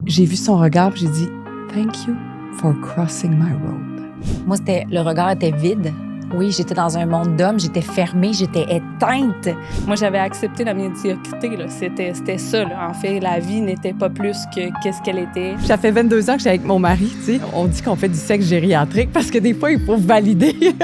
j'ai vu son regard, puis j'ai dit « Thank you for crossing my road ». Moi, le regard était vide. Oui, j'étais dans un monde d'hommes, j'étais fermée, j'étais éteinte. Moi, j'avais accepté la médiocrité, là. C'était ça, là. En fait, la vie n'était pas plus que qu'est-ce qu'elle était. Ça fait 22 ans que je suis avec mon mari, tu sais. On dit qu'on fait du sexe gériatrique parce que des fois, il faut valider.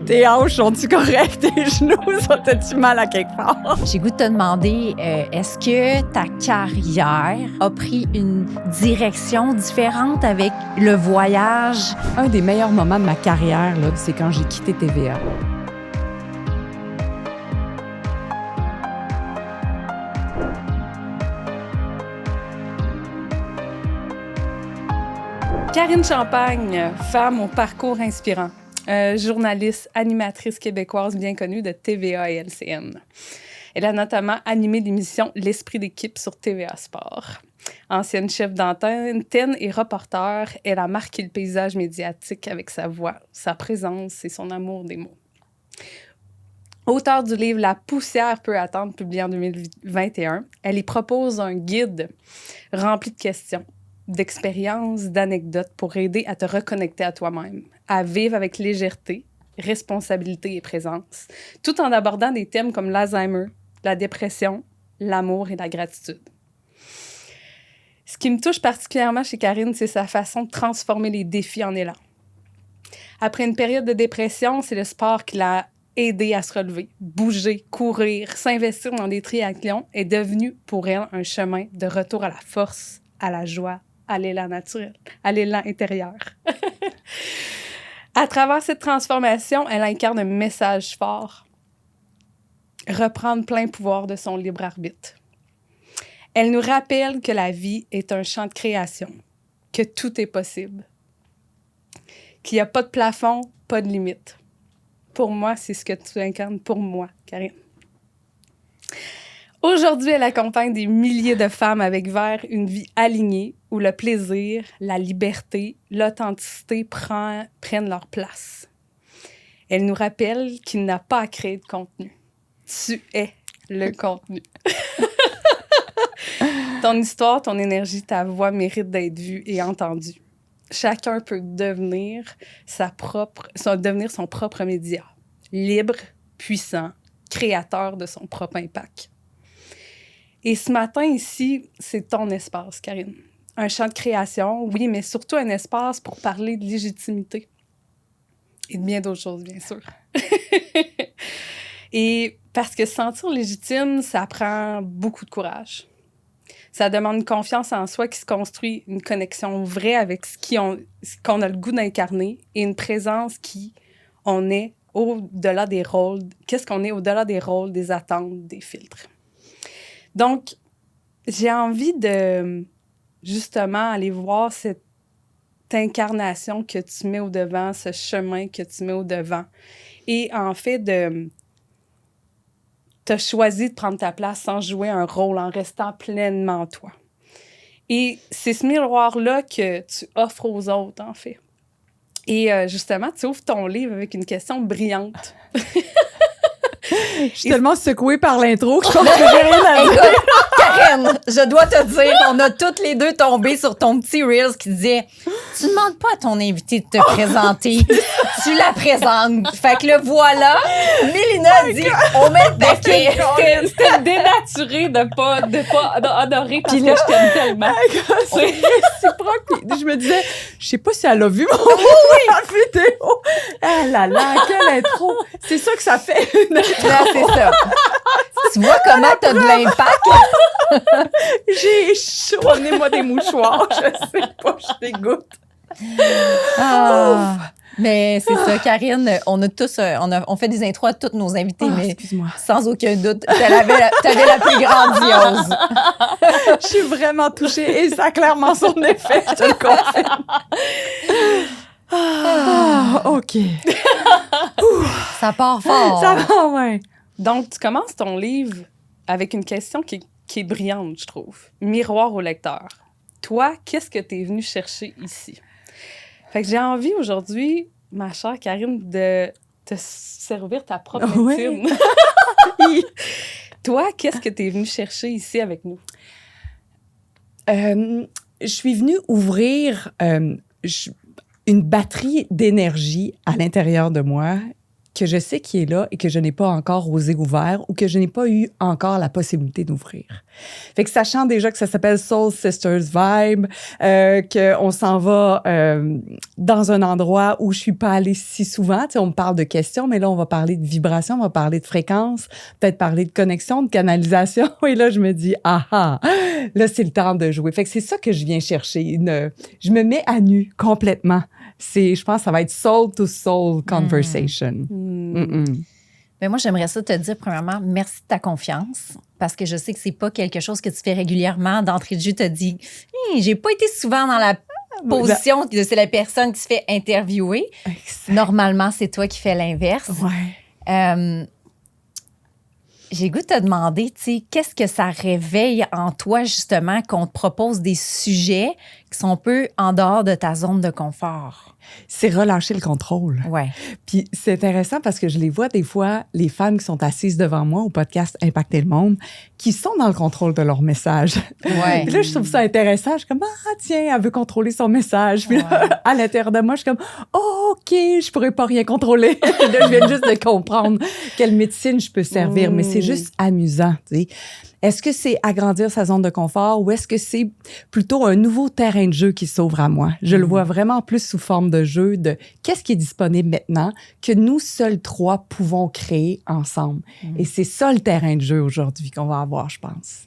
Tes hanches sont-tu correctes? Tes genoux sont-tu mal à quelque part? J'ai goût de te demander, est-ce que ta carrière a pris une direction différente avec le voyage? Un des meilleurs moments de ma carrière, là, c'est quand j'ai quitté TVA. Karine Champagne, femme au parcours inspirant, journaliste, animatrice québécoise bien connue de TVA et LCN. Elle a notamment animé l'émission L'Esprit d'équipe sur TVA Sport. Ancienne chef d'antenne et reporter, elle a marqué le paysage médiatique avec sa voix, sa présence et son amour des mots. Auteure du livre La poussière peut attendre, publié en 2021, elle y propose un guide rempli de questions, d'expériences, d'anecdotes pour aider à te reconnecter à toi-même, à vivre avec légèreté, responsabilité et présence, tout en abordant des thèmes comme l'Alzheimer, la dépression, l'amour et la gratitude. Ce qui me touche particulièrement chez Karine, c'est sa façon de transformer les défis en élan. Après une période de dépression, c'est le sport qui l'a aidé à se relever. Bouger, courir, s'investir dans des triathlons est devenu pour elle un chemin de retour à la force, à la joie, à l'élan naturel, à l'élan intérieur. À travers cette transformation, elle incarne un message fort. Reprendre plein pouvoir de son libre arbitre. Elle nous rappelle que la vie est un champ de création, que tout est possible, qu'il n'y a pas de plafond, pas de limite. Pour moi, c'est ce que tu incarnes pour moi, Karine. Aujourd'hui, elle accompagne des milliers de femmes avec vers une vie alignée où le plaisir, la liberté, l'authenticité prennent leur place. Elle nous rappelle qu'il n'a pas à créer de contenu. Tu es le contenu. Ton histoire, ton énergie, ta voix méritent d'être vue et entendue. Chacun peut devenir son propre média, libre, puissant, créateur de son propre impact. Et ce matin, ici, c'est ton espace, Karine. Un champ de création, oui, mais surtout un espace pour parler de légitimité. Et de bien d'autres choses, bien sûr. Et parce que se sentir légitime, ça prend beaucoup de courage. Ça demande une confiance en soi qui se construit, une connexion vraie avec ce qu'on a le goût d'incarner et une présence on est au-delà des rôles, qu'est-ce qu'on est au-delà des rôles, des attentes, des filtres. Donc, j'ai envie de, justement, aller voir cette incarnation que tu mets au-devant, ce chemin que tu mets au-devant. Et en fait, tu as choisi de prendre ta place sans jouer un rôle, en restant pleinement toi. Et c'est ce miroir-là que tu offres aux autres, en fait. Et justement, tu ouvres ton livre avec une question brillante. Je suis tellement secouée par l'intro que je pense que j'ai rien à dire. Écoute, Karine, je dois te dire, on a toutes les deux tombé sur ton petit Reels qui disait « Tu demandes pas à ton invité de te présenter, tu la présentes. » Fait que le voilà, Mélina dit « On met le paquet. » C'était dénaturé de pas honorer parce que je t'aime tellement. C'est réciproque. Puis je me disais, je sais pas si elle a vu mon vidéo. Ah là là, quelle intro. C'est ça que ça fait. Là, c'est ça. Tu vois comment t'as de l'impact? J'ai chaud. Prenez-moi des mouchoirs. Je sais pas, je dégoûte. Ah. Mais c'est ça, Karine, on fait des intros à tous nos invités, mais excuse-moi. sans aucun doute, t'avais la plus grandiose. Je suis vraiment touchée et ça a clairement son effet, je te le confirme. OK. Ça part fort. Ça va, ouais. Donc, tu commences ton livre avec une question qui est brillante, je trouve. Miroir au lecteur. Toi, qu'est-ce que tu es venue chercher ici? Fait que j'ai envie aujourd'hui, ma chère Karine, de te servir ta propre médecine. Toi, qu'est-ce que tu es venue chercher ici avec nous? je suis venue ouvrir une batterie d'énergie à l'intérieur de moi que je sais qui est là et que je n'ai pas encore osé ouvrir ou que je n'ai pas eu encore la possibilité d'ouvrir. Fait que sachant déjà que ça s'appelle Soul Sisters Vibe, qu'on s'en va dans un endroit où je suis pas allée si souvent. Tu sais, on me parle de questions, mais là, on va parler de vibration, on va parler de fréquence, peut-être parler de connexion, de canalisation. Et là, je me dis, là, c'est le temps de jouer. Fait que c'est ça que je viens chercher. Je me mets à nu complètement. Je pense que ça va être soul to soul conversation. Mais moi, j'aimerais ça te dire, premièrement, merci de ta confiance, parce que je sais que c'est pas quelque chose que tu fais régulièrement. D'entrée de jeu, tu as dit, j'ai pas été souvent dans la position que c'est la personne qui se fait interviewer. Exact. Normalement, c'est toi qui fais l'inverse. Ouais. J'ai goût de te demander, tu sais, qu'est-ce que ça réveille en toi, justement, qu'on te propose des sujets qui sont un peu en dehors de ta zone de confort? C'est relâcher le contrôle. Ouais. Puis c'est intéressant parce que je les vois des fois, les femmes qui sont assises devant moi au podcast Impacter le monde, qui sont dans le contrôle de leur message. Ouais. Puis là, je trouve ça intéressant. Je suis comme, tiens, elle veut contrôler son message. Puis là, à l'intérieur de moi, je suis comme, OK, je pourrais pas rien contrôler. Là, je viens juste de comprendre quelle médecine je peux servir. Mais c'est juste amusant, tu sais. Est-ce que c'est agrandir sa zone de confort ou est-ce que c'est plutôt un nouveau terrain de jeu qui s'ouvre à moi? Je le vois vraiment plus sous forme de jeu, de qu'est-ce qui est disponible maintenant que nous seuls trois pouvons créer ensemble. Et c'est ça le terrain de jeu aujourd'hui qu'on va avoir, je pense.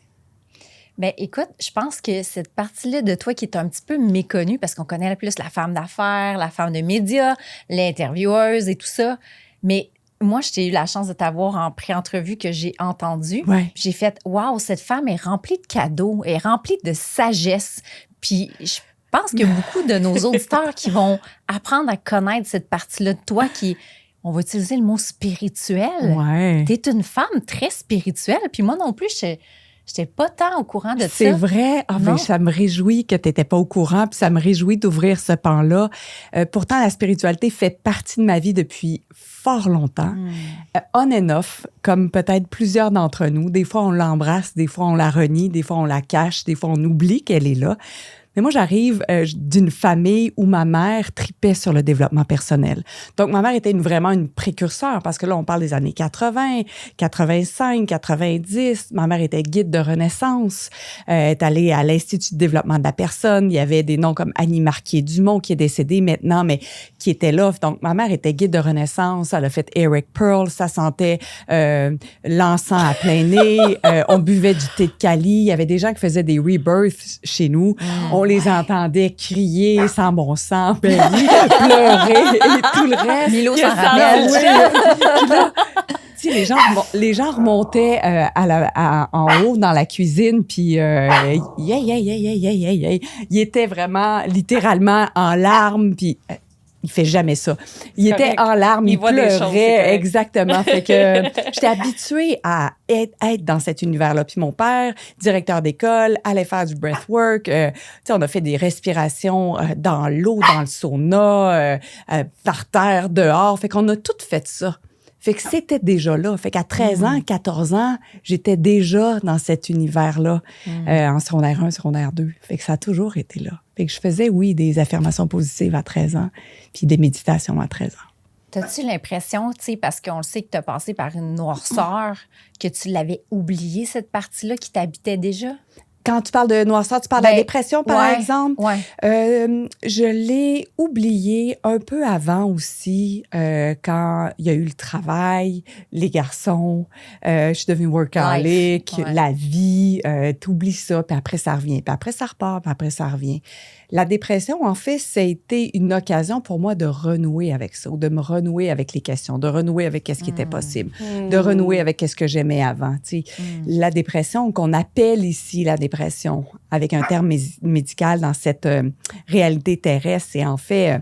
Bien, écoute, je pense que cette partie-là de toi qui est un petit peu méconnue, parce qu'on connaît plus la femme d'affaires, la femme de médias, l'intervieweuse et tout ça, mais moi, j'ai eu la chance de t'avoir en pré-entrevue que j'ai entendu. Ouais. J'ai fait, waouh, cette femme est remplie de cadeaux, elle est remplie de sagesse. Puis je pense qu'il y a beaucoup de nos auditeurs qui vont apprendre à connaître cette partie-là de toi qui, on va utiliser le mot spirituel. Ouais. T'es une femme très spirituelle. Puis moi non plus, j'étais pas tant au courant de ça. C'est vrai. Ben, ça me réjouit que tu n'étais pas au courant, puis ça me réjouit d'ouvrir ce pan-là. Pourtant, la spiritualité fait partie de ma vie depuis fort longtemps. On and off, comme peut-être plusieurs d'entre nous. Des fois, on l'embrasse, des fois, on la renie, des fois, on la cache, des fois, on oublie qu'elle est là. Mais moi, j'arrive d'une famille où ma mère tripait sur le développement personnel. Donc, ma mère était vraiment une précurseur parce que là, on parle des années 80, 85, 90. Ma mère était guide de renaissance. Elle est allée à l'Institut de développement de la personne. Il y avait des noms comme Annie Marquier-Dumont qui est décédée maintenant, mais qui était là. Donc, ma mère était guide de renaissance. Elle a fait Eric Pearl. Ça sentait l'encens à plein nez. On buvait du thé de Cali. Il y avait des gens qui faisaient des rebirths chez nous. On les entendait crier sans bon sens, pleurer et tout le reste. Milo s'en rappelle. Tu sais, les gens remontaient en haut dans la cuisine, puis il était vraiment littéralement en larmes, puis il fait jamais ça. Il était en larmes, il pleurait, exactement. Fait que j'étais habituée à être dans cet univers-là. Puis mon père, directeur d'école, allait faire du breathwork. Tu sais, on a fait des respirations dans l'eau, dans le sauna, par terre, dehors. Fait qu'on a tout fait ça. Fait que c'était déjà là. Fait qu'à 13 ans, 14 ans, j'étais déjà dans cet univers-là, en secondaire 1, secondaire 2. Fait que ça a toujours été là. Fait que je faisais, oui, des affirmations positives à 13 ans, puis des méditations à 13 ans. T'as-tu l'impression, tu sais, parce qu'on le sait que tu as passé par une noirceur, que tu l'avais oublié, cette partie-là qui t'habitait déjà? Quand tu parles de noirceur, tu parles de la dépression, par exemple? Ouais. Je l'ai oublié un peu avant aussi, quand il y a eu le travail, les garçons, je suis devenue workaholic, la vie, t'oublies ça, puis après ça revient, puis après ça repart, puis après ça revient. La dépression, en fait, ça a été une occasion pour moi de renouer avec ça, ou de me renouer avec les questions, de renouer avec ce qui était possible, de renouer avec ce que j'aimais avant. Tu sais. La dépression, qu'on appelle ici la dépression, avec un terme médical dans cette réalité terrestre, c'est en fait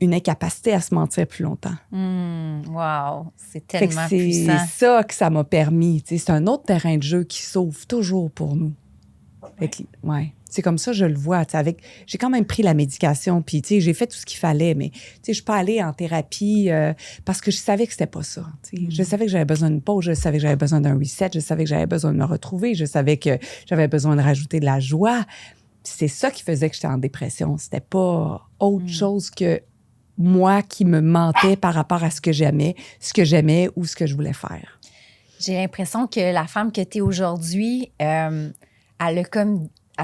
une incapacité à se mentir plus longtemps. Wow, c'est tellement puissant. C'est ça que ça m'a permis. Tu sais, c'est un autre terrain de jeu qui s'ouvre toujours pour nous. Ouais. C'est comme ça, je le vois. J'ai quand même pris la médication, puis j'ai fait tout ce qu'il fallait, mais je suis pas allée en thérapie parce que je savais que c'était pas ça. Je savais que j'avais besoin d'une pause, je savais que j'avais besoin d'un reset, je savais que j'avais besoin de me retrouver, je savais que j'avais besoin de rajouter de la joie. c'est ça qui faisait que j'étais en dépression. C'était pas autre chose que moi qui me mentais par rapport à ce que j'aimais ou ce que je voulais faire. J'ai l'impression que la femme que tu es aujourd'hui, elle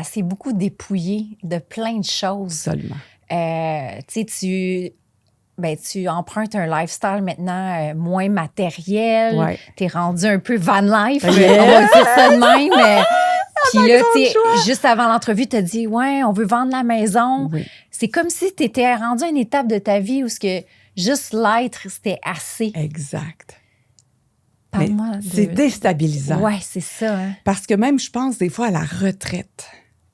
s'est beaucoup dépouillée de plein de choses. Absolument. Tu empruntes un lifestyle maintenant moins matériel. Ouais. Tu es rendu un peu van life, on va dire ça de même. Puis là, juste avant l'entrevue, tu as dit, ouais, on veut vendre la maison. Oui. C'est comme si tu étais rendu à une étape de ta vie où juste l'être, c'était assez. Exact. Parle-moi c'est déstabilisant. Ouais, c'est ça. Hein? Parce que même, je pense des fois à la retraite.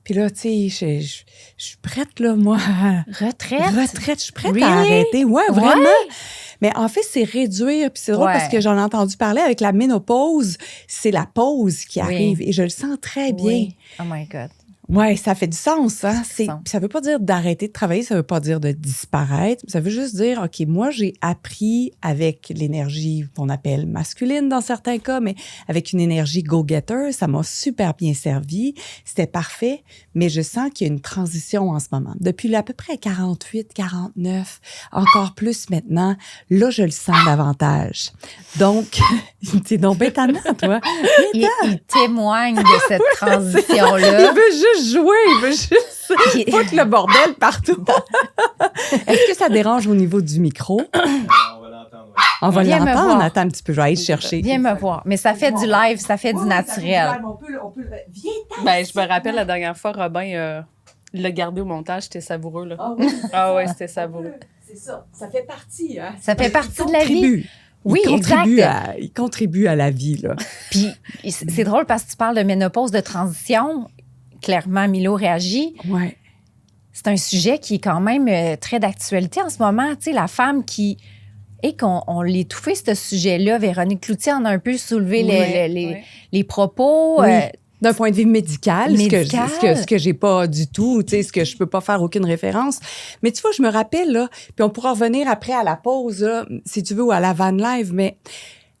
Puis là, tu sais, je suis prête, là, moi. Retraite? Je suis prête à arrêter. Ouais, vraiment. Ouais. Mais en fait, c'est réduire. Puis c'est drôle Ouais. parce que j'en ai entendu parler avec la ménopause. C'est la pause qui arrive. Et je le sens très bien. Oui. Oh my God. Oui, ça fait du sens. Hein? Sens. Ça veut pas dire d'arrêter de travailler, ça veut pas dire de disparaître. Ça veut juste dire, OK, moi, j'ai appris avec l'énergie qu'on appelle masculine dans certains cas, mais avec une énergie go-getter, ça m'a super bien servi. C'était parfait, mais je sens qu'il y a une transition en ce moment. Depuis à peu près 48, 49, encore plus maintenant, là, je le sens davantage. Donc, t'es donc bien tannant, toi. Il témoigne de cette transition-là. Il veut juste jouer, il veut juste foutre le bordel partout. Est-ce que ça dérange au niveau du micro? On va l'entendre. Ouais. On va Viens me l'entendre. voir. Attends un petit peu, je vais aller le chercher. Viens me voir. Mais ça fait du live, ça fait du naturel. Viens, Je me rappelle la dernière fois, Robin l'a gardé au montage, c'était savoureux. Là. Ah oui. Ah ouais, c'était savoureux. C'est ça. Ça fait partie. Hein? Ça fait partie de la vie. Oui, Il contribue à la vie, là. Puis c'est drôle parce que tu parles de ménopause, de transition. Clairement, Milo réagit. Ouais. C'est un sujet qui est quand même très d'actualité en ce moment. Tu sais, la femme qui... Et qu'on l'étouffait, ce sujet-là. Véronique Cloutier en a un peu soulevé les propos. Oui. D'un point de vue médical. Médical. Ce que j'ai pas du tout, tu sais, ce que je peux pas faire aucune référence. Mais tu vois, je me rappelle, là, puis on pourra revenir après à la pause, là, si tu veux, ou à la van live, mais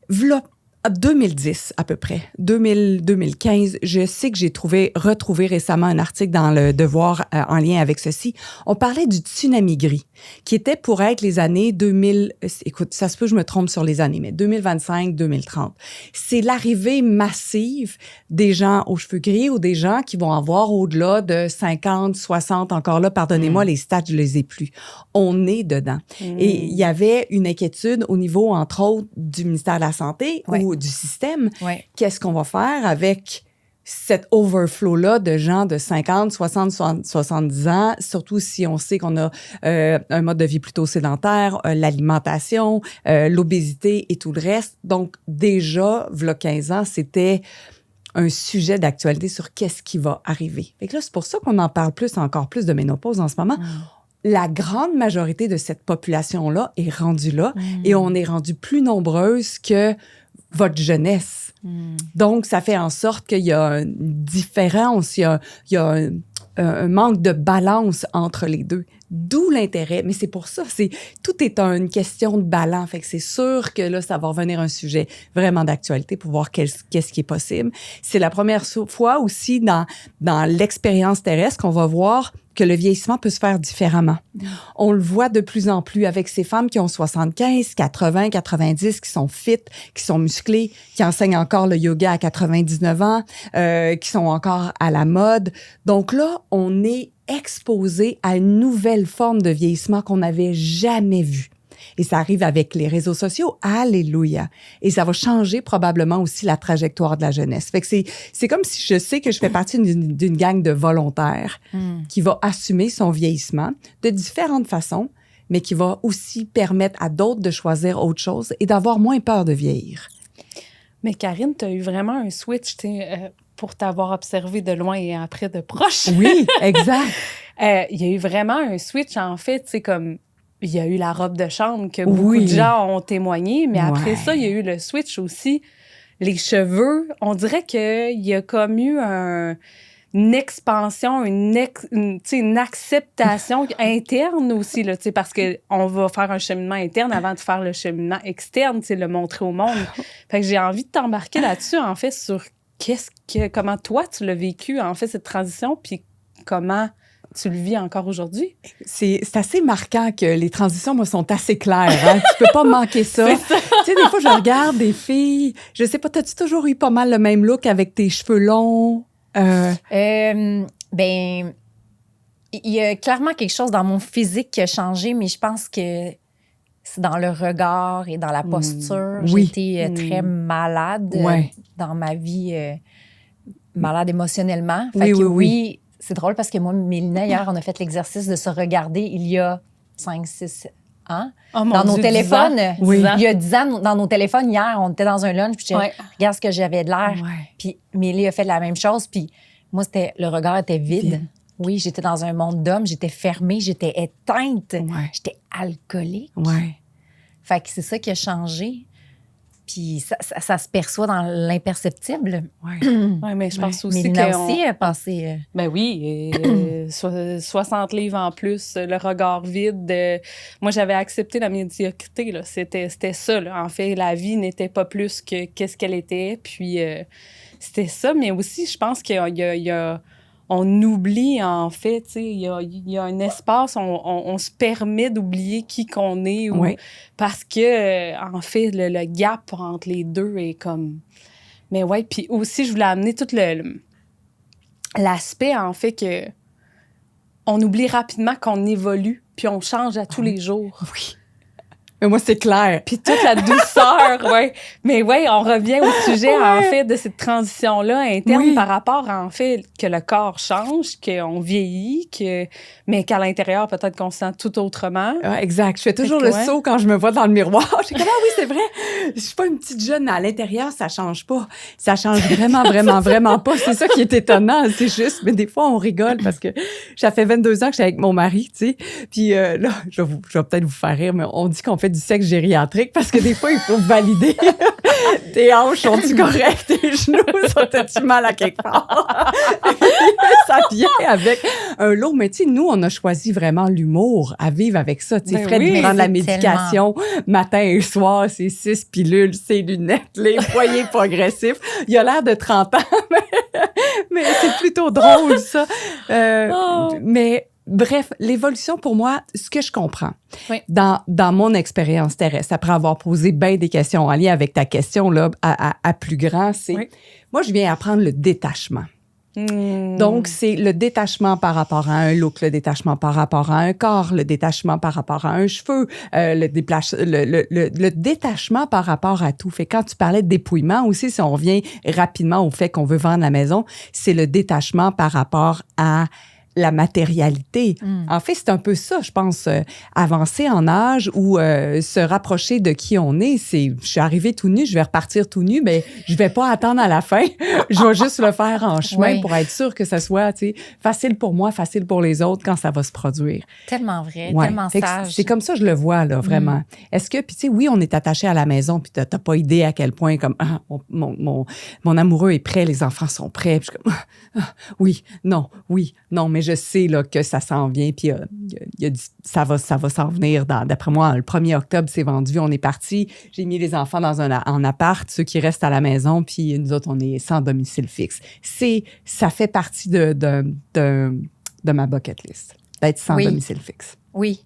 v'là 2010 à peu près, 2015, je sais que j'ai retrouvé récemment un article dans le Devoir en lien avec ceci. On parlait du tsunami gris, qui était pour être les années 2000, écoute, ça se peut que je me trompe sur les années, mais 2025-2030. C'est l'arrivée massive des gens aux cheveux gris ou des gens qui vont avoir au-delà de 50, 60, encore là, pardonnez-moi, les stats, je les ai plus. On est dedans. Et il y avait une inquiétude au niveau, entre autres, du ministère de la Santé ou du système. Ouais. Qu'est-ce qu'on va faire avec cet overflow-là de gens de 50, 60, 70 ans, surtout si on sait qu'on a un mode de vie plutôt sédentaire, l'alimentation, l'obésité et tout le reste. Donc, déjà, v'là 15 ans, c'était un sujet d'actualité sur qu'est-ce qui va arriver. Fait que là, c'est pour ça qu'on en parle encore plus de ménopause en ce moment. La grande majorité de cette population-là est rendue là et on est rendu plus nombreuses que votre jeunesse. Donc, ça fait en sorte qu'il y a une différence, il y a un manque de balance entre les deux. D'où l'intérêt. Mais c'est pour ça, tout est une question de balance. Fait que c'est sûr que là, ça va revenir un sujet vraiment d'actualité pour voir qu'est-ce qui est possible. C'est la première fois aussi dans l'expérience terrestre qu'on va voir que le vieillissement peut se faire différemment. On le voit de plus en plus avec ces femmes qui ont 75, 80, 90, qui sont fit, qui sont musclées, qui enseignent encore le yoga à 99 ans, qui sont encore à la mode. Donc là, on est exposé à une nouvelle forme de vieillissement qu'on n'avait jamais vue. Et ça arrive avec les réseaux sociaux. Alléluia. Et ça va changer probablement aussi la trajectoire de la jeunesse. Fait que c'est comme si je sais que je fais partie d'une gang de volontaires qui va assumer son vieillissement de différentes façons, mais qui va aussi permettre à d'autres de choisir autre chose et d'avoir moins peur de vieillir. Mais Karine, tu as eu vraiment un switch, pour t'avoir observé de loin et après de proche. Oui, exact. Il y a eu vraiment un switch, en fait, c'est comme... Il y a eu la robe de chambre que beaucoup de gens ont témoigné, mais après ça, il y a eu le switch aussi. Les cheveux, on dirait qu'il y a comme eu une expansion, une acceptation interne aussi, là, parce qu'on va faire un cheminement interne avant de faire le cheminement externe, le montrer au monde. Fait que j'ai envie de t'embarquer là-dessus, en fait, sur comment toi, tu l'as vécu, en fait, cette transition, puis comment tu le vis encore aujourd'hui? C'est assez marquant que les transitions, moi, sont assez claires. Hein? Tu peux pas manquer ça. Tu sais, des fois, je regarde des filles. Je sais pas, t'as-tu toujours eu pas mal le même look avec tes cheveux longs? Ben, il y a clairement quelque chose dans mon physique qui a changé, mais je pense que c'est dans le regard et dans la posture. Oui. J'étais très malade dans ma vie, malade émotionnellement. Fait que oui, c'est drôle parce que moi, Mélina, hier, on a fait l'exercice de se regarder il y a 5-6 ans. Oh, dans nos téléphones. 10 ans. Il y a 10 ans, dans nos téléphones, hier, on était dans un lunch, puis je regarde ce que j'avais de l'air. Puis Mélie a fait la même chose, puis moi, le regard était vide. Oui, j'étais dans un monde d'hommes, j'étais fermée, j'étais éteinte, j'étais alcoolique. Fait que c'est ça qui a changé. Puis ça se perçoit dans l'imperceptible. Oui, mais je pense aussi Mélina aussi a passé... Ben oui, 60 livres en plus, le regard vide. Moi, j'avais accepté la médiocrité. Là. C'était ça. Là. En fait, la vie n'était pas plus que qu'est-ce qu'elle était. Puis c'était ça. Mais aussi, je pense qu'il y a on oublie, en fait, tu sais, il y a un espace, on se permet d'oublier qui qu'on est. Parce que, en fait, le gap entre les deux est comme... Mais ouais, puis aussi, je voulais amener tout l'aspect, en fait, que on oublie rapidement qu'on évolue, puis on change à tous les jours. Oui. Mais moi, c'est clair. Puis toute la douceur, Mais on revient au sujet, en fait, de cette transition-là interne par rapport, en fait, que le corps change, qu'on vieillit, mais qu'à l'intérieur, peut-être qu'on se sent tout autrement. Exact. Je fais toujours le saut quand je me vois dans le miroir. Je suis comme, oui, c'est vrai. Je suis pas une petite jeune. À l'intérieur, ça change pas. Ça change vraiment, vraiment, vraiment pas. C'est ça qui est étonnant. C'est juste, mais des fois, on rigole parce que ça fait 22 ans que je suis avec mon mari, tu sais. Puis là, je vais peut-être vous faire rire, mais on dit qu'on fait du sexe gériatrique parce que des fois, il faut valider. Tes hanches sont-tu correctes? Tes genoux sont-tu mal à quelque part? Ça vient avec un lot. Mais tu sais, nous, on a choisi vraiment l'humour à vivre avec ça. Tu sais, Fred prend de la médication matin et soir, ses 6 pilules, ses lunettes, les foyers progressifs. Il a l'air de 30 ans, mais c'est plutôt drôle, ça. Mais... Bref, l'évolution, pour moi, ce que je comprends dans mon expérience terrestre, après avoir posé bien des questions en lien avec ta question là, à plus grand, c'est... Moi, je viens apprendre le détachement. Donc, c'est le détachement par rapport à un look, le détachement par rapport à un corps, le détachement par rapport à un cheveu, le détachement par rapport à tout. Fait quand tu parlais de dépouillement aussi, si on revient rapidement au fait qu'on veut vendre la maison, c'est le détachement par rapport à la matérialité. En fait, c'est un peu ça, je pense, avancer en âge ou se rapprocher de qui on est. Je suis arrivée tout nue, je vais repartir tout nu, mais je vais pas attendre à la fin. Je vais juste le faire en chemin pour être sûre que ça soit, tu sais, facile pour moi, facile pour les autres quand ça va se produire. Tellement vrai, tellement sage. C'est comme ça je le vois, là, vraiment. Est-ce que, puis tu sais, oui, on est attaché à la maison, puis t'as pas idée à quel point, comme, mon amoureux est prêt, les enfants sont prêts, puis je suis comme, oui, non, mais je sais là, que ça s'en vient, puis ça va s'en venir. D'après moi, le 1er octobre, c'est vendu, on est parti. J'ai mis les enfants en appart, ceux qui restent à la maison, puis nous autres, on est sans domicile fixe. Ça fait partie de ma bucket list, d'être sans domicile fixe. Oui.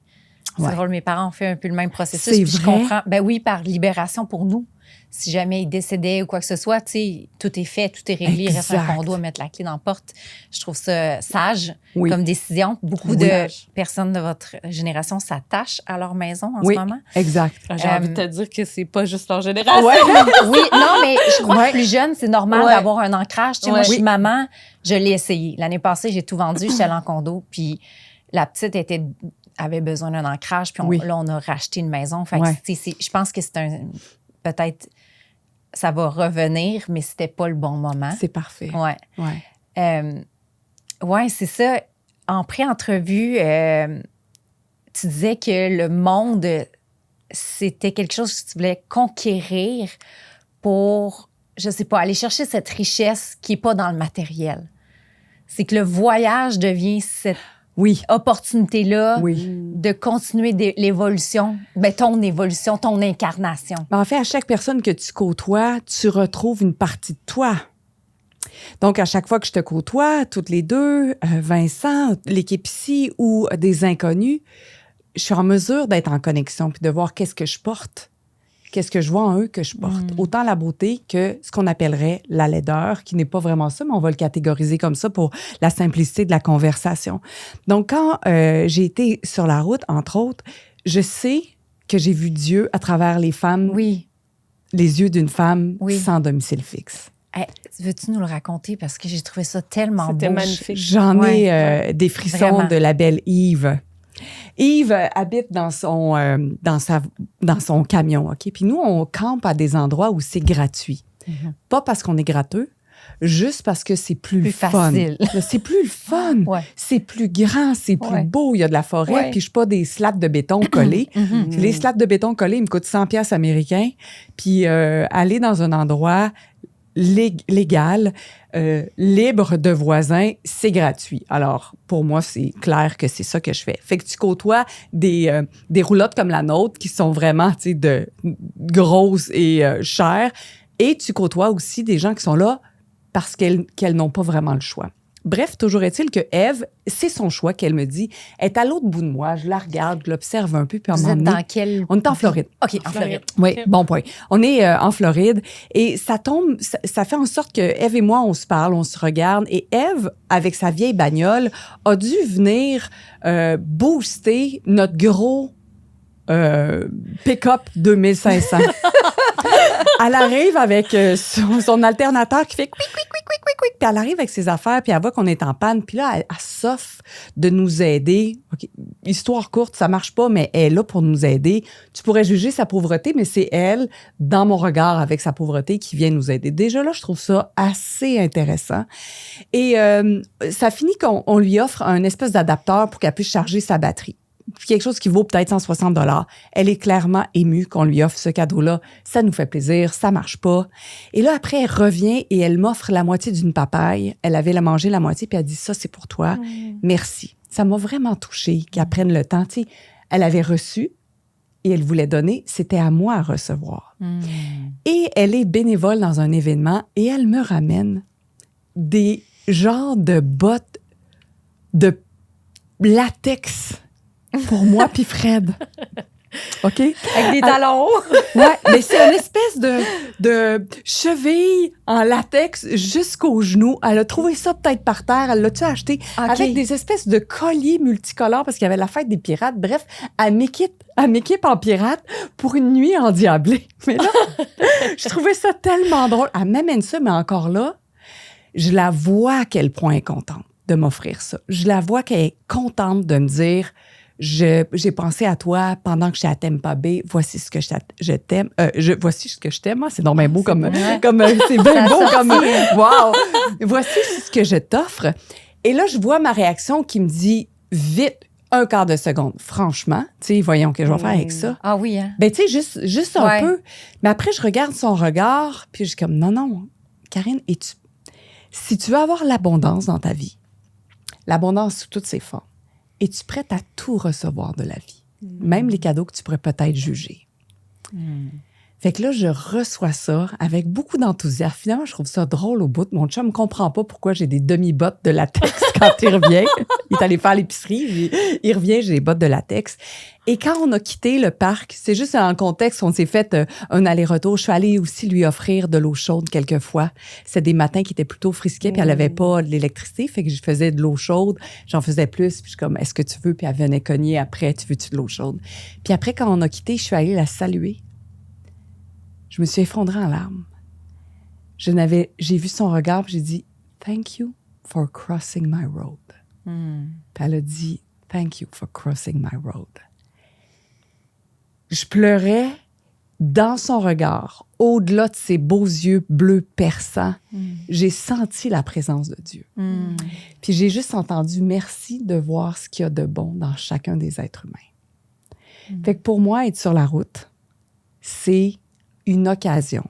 C'est drôle, mes parents ont fait un peu le même processus. C'est vrai? Je comprends. Ben oui, par libération pour nous. Si jamais ils décédaient ou quoi que ce soit, tu sais, tout est fait, tout est réglé. Il reste un condo à mettre la clé dans la porte. Je trouve ça sage comme décision. Beaucoup de personnes de votre génération s'attachent à leur maison en ce moment. Exact. J'ai envie de te dire que c'est pas juste leur génération. Oui, non, mais je crois que plus jeune, c'est normal d'avoir un ancrage. Tu sais, moi, je suis maman, je l'ai essayé. L'année passée, j'ai tout vendu, j'étais allée en condo, puis la petite avait besoin d'un ancrage, puis là, on a racheté une maison. Fait que, je pense que c'est peut-être, ça va revenir, mais c'était pas le bon moment. C'est parfait. Ouais, c'est ça. En pré-entrevue, tu disais que le monde, c'était quelque chose que tu voulais conquérir pour, je sais pas, aller chercher cette richesse qui est pas dans le matériel. C'est que le voyage devient cette opportunité-là de continuer l'évolution, ton évolution, ton incarnation. En fait, à chaque personne que tu côtoies, tu retrouves une partie de toi. Donc, à chaque fois que je te côtoie, toutes les deux, Vincent, l'équipe ici ou des inconnus, je suis en mesure d'être en connexion puis de voir qu'est-ce que je porte, qu'est-ce que je vois en eux que je porte. Autant la beauté que ce qu'on appellerait la laideur, qui n'est pas vraiment ça, mais on va le catégoriser comme ça pour la simplicité de la conversation. Donc, quand j'ai été sur la route, entre autres, je sais que j'ai vu Dieu à travers les femmes, Oui. les yeux d'une femme Oui. sans domicile fixe. Hey, veux-tu nous le raconter? Parce que j'ai trouvé ça tellement C'était beau. magnifique. J'en Ouais, ai des frissons Vraiment. de la belle Yves. Yves habite dans son camion, OK? Puis nous, on campe à des endroits où c'est gratuit. Pas parce qu'on est gratteux, juste parce que c'est plus fun. facile. C'est plus le fun. Ouais. C'est plus grand, c'est plus Ouais. beau. Il y a de la forêt, Ouais. puis je suis pas des slats de béton collés. Les slats de béton collés, ils me coûtent 100 pièces américains. Puis aller dans un endroit légal, libre de voisins, c'est gratuit. Alors, pour moi, c'est clair que c'est ça que je fais. Fait que tu côtoies des roulottes comme la nôtre qui sont vraiment, tu sais, de grosses et chères. Et tu côtoies aussi des gens qui sont là parce qu'elles n'ont pas vraiment le choix. Bref, toujours est-il que Ève, c'est son choix qu'elle me dit. Elle est à l'autre bout de moi, je la regarde, je l'observe un peu, puis à un Vous moment êtes donné, dans quel... on est en Floride. OK, en Floride. Oui, Ok. bon point. On est en Floride et ça tombe, ça fait en sorte que Ève et moi, on se parle, on se regarde et Ève, avec sa vieille bagnole, a dû venir booster notre gros pick-up 2500. Elle arrive avec son alternateur qui fait quick, quick, quick, quick, quick, quick. Puis elle arrive avec ses affaires, puis elle voit qu'on est en panne. Puis là, elle s'offre de nous aider. OK, histoire courte, ça marche pas, mais elle est là pour nous aider. Tu pourrais juger sa pauvreté, mais c'est elle, dans mon regard avec sa pauvreté, qui vient nous aider. Déjà là, je trouve ça assez intéressant. Et ça finit qu'on lui offre un espèce d'adapteur pour qu'elle puisse charger sa batterie. Quelque chose qui vaut peut-être 160 $. Elle est clairement émue qu'on lui offre ce cadeau-là. Ça nous fait plaisir, ça marche pas. Et là, après, elle revient et elle m'offre la moitié d'une papaye. Elle avait mangé la moitié, puis elle dit, ça, c'est pour toi. Merci. Ça m'a vraiment touchée qu'elle prenne le temps. Tu sais, elle avait reçu et elle voulait donner. C'était à moi à recevoir. Et elle est bénévole dans un événement et elle me ramène des genres de bottes de latex pour moi puis Fred. OK? Avec des talons. Ouais, mais c'est une espèce de cheville en latex jusqu'aux genoux. Elle a trouvé ça peut-être par terre. Elle l'a-tu acheté avec des espèces de colliers multicolores parce qu'il y avait la fête des pirates. Bref, elle m'équipe en pirate pour une nuit endiablée. Mais là, je trouvais ça tellement drôle. Elle m'amène ça, mais encore là, je la vois à quel point elle est contente de m'offrir ça. Je la vois qu'elle est contente de me dire... J'ai pensé à toi pendant que j'étais à Tampa Bay. Voici ce que je t'aime. Voici ce que je t'aime. C'est donc bien beau comme c'est bien beau comme wow. Voici ce que je t'offre. Et là, je vois ma réaction qui me dit vite, un quart de seconde. Franchement, tu sais, voyons que je vais faire avec ça. Ah oui, hein? Ben, tu sais, juste un peu. Mais après, je regarde son regard, puis je suis comme, non, Karine, si tu veux avoir l'abondance dans ta vie, l'abondance sous toutes ses formes, es-tu prête à tout recevoir de la vie? Même les cadeaux que tu pourrais peut-être juger. Fait que là, je reçois ça avec beaucoup d'enthousiasme. Finalement, je trouve ça drôle au bout. Mon chum ne comprend pas pourquoi j'ai des demi-bottes de latex quand il revient. Il est allé faire l'épicerie, il revient, j'ai des bottes de latex. Et quand on a quitté le parc, c'est juste en contexte, on s'est fait un aller-retour. Je suis allée aussi lui offrir de l'eau chaude quelquefois. C'était des matins qui étaient plutôt frisqués, puis elle n'avait pas de l'électricité, fait que je faisais de l'eau chaude. J'en faisais plus, puis je suis comme, est-ce que tu veux? Puis elle venait cogner après, tu veux-tu de l'eau chaude? Puis après, quand on a quitté, je suis allée la saluer. Je me suis effondrée en larmes. J'ai vu son regard, puis j'ai dit « Thank you for crossing my road ». Puis elle a dit « Thank you for crossing my road ». Je pleurais dans son regard, au-delà de ses beaux yeux bleus perçants. J'ai senti la présence de Dieu. Puis j'ai juste entendu « Merci de voir ce qu'il y a de bon dans chacun des êtres humains ». Fait que pour moi, être sur la route, c'est une occasion,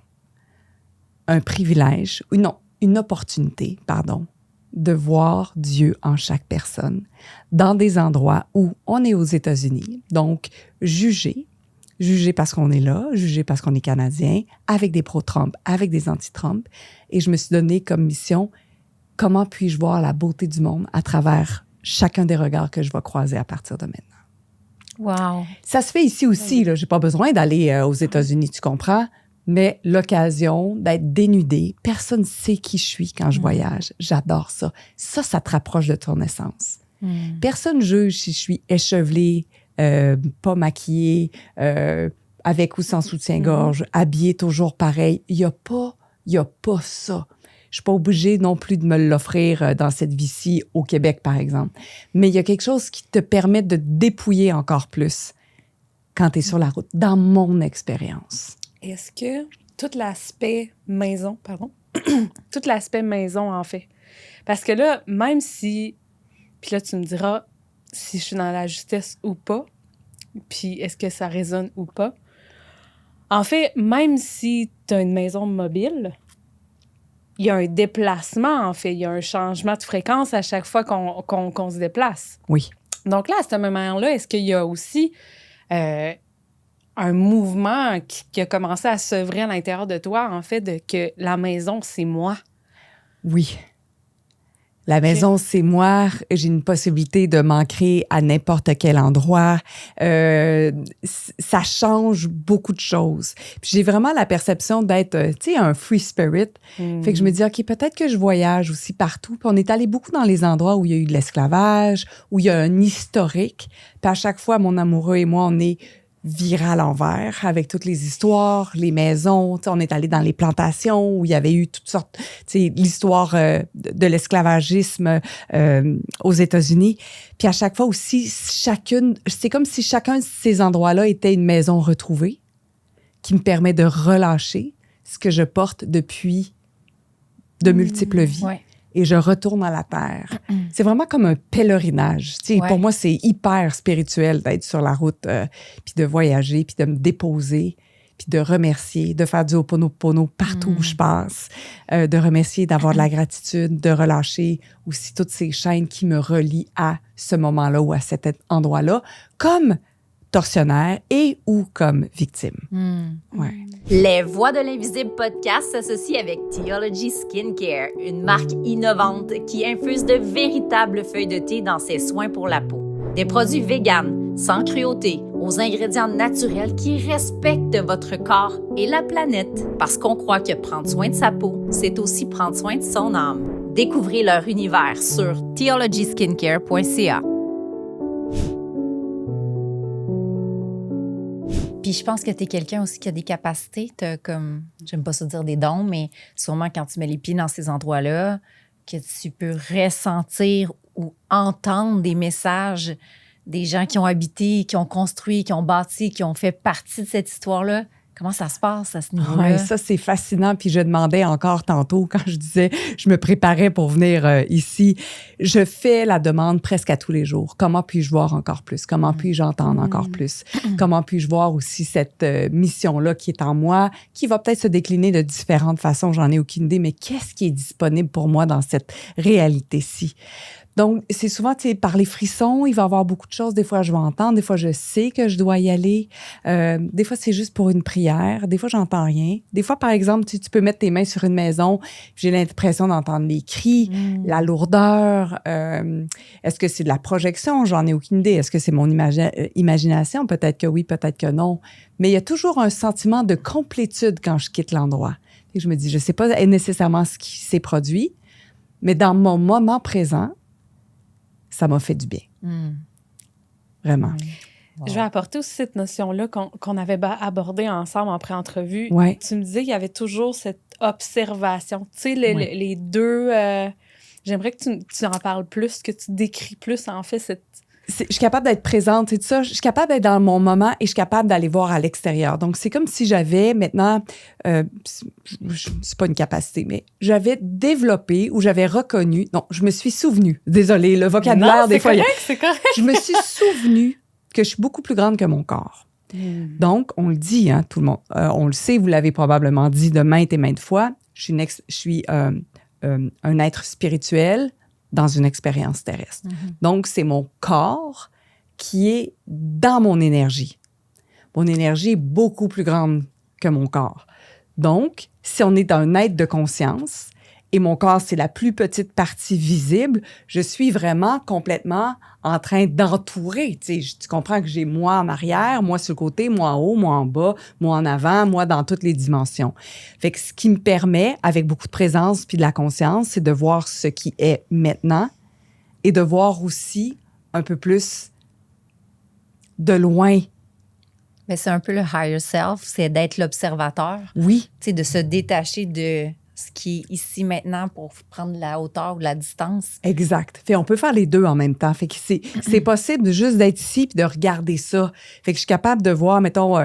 un privilège, une opportunité, de voir Dieu en chaque personne, dans des endroits où on est aux États-Unis. Donc, juger jugés parce qu'on est là, jugés parce qu'on est Canadien, avec des pro-Trump, avec des anti-Trump. Et je me suis donné comme mission, comment puis-je voir la beauté du monde à travers chacun des regards que je vais croiser à partir de maintenant. Wow. Ça se fait ici aussi, là. J'ai pas besoin d'aller aux États-Unis, tu comprends? Mais l'occasion d'être dénudée, personne ne sait qui je suis quand je voyage. J'adore ça. Ça te rapproche de ton essence. Personne juge si je suis échevelée, pas maquillée, avec ou sans soutien-gorge, habillée toujours pareil. Il y a pas ça. Je suis pas obligée non plus de me l'offrir dans cette vie-ci au Québec, par exemple. Mais il y a quelque chose qui te permet de te dépouiller encore plus quand tu es sur la route, dans mon expérience. Est-ce que tout l'aspect maison, tout l'aspect maison, en fait. Parce que là, même si, puis là, tu me diras si je suis dans la justesse ou pas, puis est-ce que ça résonne ou pas. En fait, même si tu as une maison mobile, il y a un déplacement, en fait. Il y a un changement de fréquence à chaque fois qu'on se déplace. Oui. Donc là, à ce moment-là, est-ce qu'il y a aussi un mouvement qui a commencé à s'œuvrer à l'intérieur de toi, en fait, de que la maison, c'est moi? Oui. La maison, c'est moi. J'ai une possibilité de m'ancrer à n'importe quel endroit. Ça change beaucoup de choses. Puis j'ai vraiment la perception d'être, un free spirit. Fait que je me dis, OK, peut-être que je voyage aussi partout. Puis on est allé beaucoup dans les endroits où il y a eu de l'esclavage, où il y a un historique. Puis à chaque fois, mon amoureux et moi, on est viré à l'envers avec toutes les histoires, les maisons. On est allé dans les plantations où il y avait eu toutes sortes, l'histoire de l'esclavagisme aux États-Unis. Puis à chaque fois aussi, c'est comme si chacun de ces endroits-là était une maison retrouvée qui me permet de relâcher ce que je porte depuis de multiples vies. Ouais. Et je retourne à la terre. C'est vraiment comme un pèlerinage. Pour moi, c'est hyper spirituel d'être sur la route, puis de voyager, puis de me déposer, puis de remercier, de faire du Ho'oponopono partout où je passe, de remercier, d'avoir de la gratitude, de relâcher aussi toutes ces chaînes qui me relient à ce moment-là ou à cet endroit-là, comme tortionnaire et ou comme victime. Ouais. Les Voix de l'Invisible podcast s'associent avec Teology Skincare, une marque innovante qui infuse de véritables feuilles de thé dans ses soins pour la peau. Des produits véganes, sans cruauté, aux ingrédients naturels qui respectent votre corps et la planète. Parce qu'on croit que prendre soin de sa peau, c'est aussi prendre soin de son âme. Découvrez leur univers sur theologyskincare.ca. Puis je pense que tu es quelqu'un aussi qui a des capacités. Tu as comme, j'aime pas ça dire des dons, mais sûrement quand tu mets les pieds dans ces endroits-là, que tu peux ressentir ou entendre des messages des gens qui ont habité, qui ont construit, qui ont bâti, qui ont fait partie de cette histoire-là. Comment ça se passe à ce niveau-là? Oui, ça, c'est fascinant. Puis je demandais encore tantôt, quand je disais, je me préparais pour venir ici, je fais la demande presque à tous les jours. Comment puis-je voir encore plus? Comment puis-je entendre encore plus? Comment puis-je voir aussi cette mission-là qui est en moi, qui va peut-être se décliner de différentes façons, j'en ai aucune idée, mais qu'est-ce qui est disponible pour moi dans cette réalité-ci? Donc, c'est souvent, par les frissons, il va y avoir beaucoup de choses. Des fois, je vais entendre. Des fois, je sais que je dois y aller. Des fois, c'est juste pour une prière. Des fois, j'entends rien. Des fois, par exemple, tu peux mettre tes mains sur une maison. J'ai l'impression d'entendre les cris, la lourdeur. Est-ce que c'est de la projection? J'en ai aucune idée. Est-ce que c'est mon imagination? Peut-être que oui, peut-être que non. Mais il y a toujours un sentiment de complétude quand je quitte l'endroit. Et je me dis, je ne sais pas nécessairement ce qui s'est produit, mais dans mon moment présent, ça m'a fait du bien. Vraiment. Wow. Je vais apporter aussi cette notion-là qu'on avait abordée ensemble en pré-entrevue. Ouais. Tu me disais qu'il y avait toujours cette observation. Tu sais, les deux... j'aimerais que tu en parles plus, que tu décris plus, en fait, cette... Je suis capable d'être présente, c'est ça. Je suis capable d'être dans mon moment et je suis capable d'aller voir à l'extérieur. Donc, c'est comme si j'avais maintenant, c'est pas une capacité, mais j'avais développé ou j'avais reconnu, non, je me suis souvenu. Désolée, le vocabulaire, des fois. C'est correct. Je me suis souvenu que je suis beaucoup plus grande que mon corps. Donc, on le dit, hein, tout le monde. On le sait, vous l'avez probablement dit de maintes et maintes fois. Je suis un être spirituel dans une expérience terrestre. Donc, c'est mon corps qui est dans mon énergie. mon énergie est beaucoup plus grande que mon corps. Donc, si on est un être de conscience et mon corps, c'est la plus petite partie visible, je suis vraiment complètement en train d'entourer. Tu comprends que j'ai moi en arrière, moi sur le côté, moi en haut, moi en bas, moi en avant, moi dans toutes les dimensions. Fait que ce qui me permet, avec beaucoup de présence puis de la conscience, c'est de voir ce qui est maintenant et de voir aussi un peu plus de loin. Mais c'est un peu le higher self, c'est d'être l'observateur. Oui. Tu sais, de se détacher de ce qui est ici maintenant pour prendre la hauteur ou la distance. Exact. Fait on peut faire les deux en même temps. Fait que c'est possible juste d'être ici puis de regarder ça. Fait que je suis capable de voir, mettons,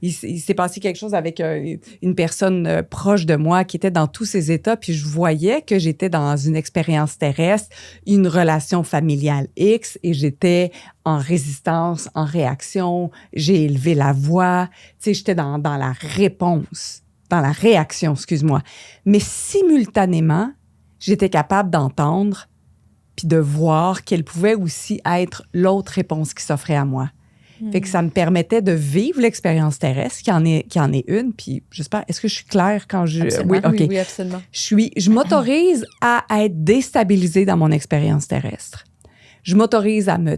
il s'est passé quelque chose avec une personne proche de moi qui était dans tous ces états, puis je voyais que j'étais dans une expérience terrestre, une relation familiale X, et j'étais en résistance, en réaction. J'ai élevé la voix. Tu sais, j'étais dans la réponse. Dans la réaction, excuse-moi. Mais simultanément, j'étais capable d'entendre puis de voir quelle pouvait aussi être l'autre réponse qui s'offrait à moi. Fait que ça me permettait de vivre l'expérience terrestre, qui en est une, puis j'espère, est-ce que je suis claire quand je... Absolument. Oui, OK. Oui, absolument. Je m'autorise à être déstabilisée dans mon expérience terrestre. Je m'autorise à me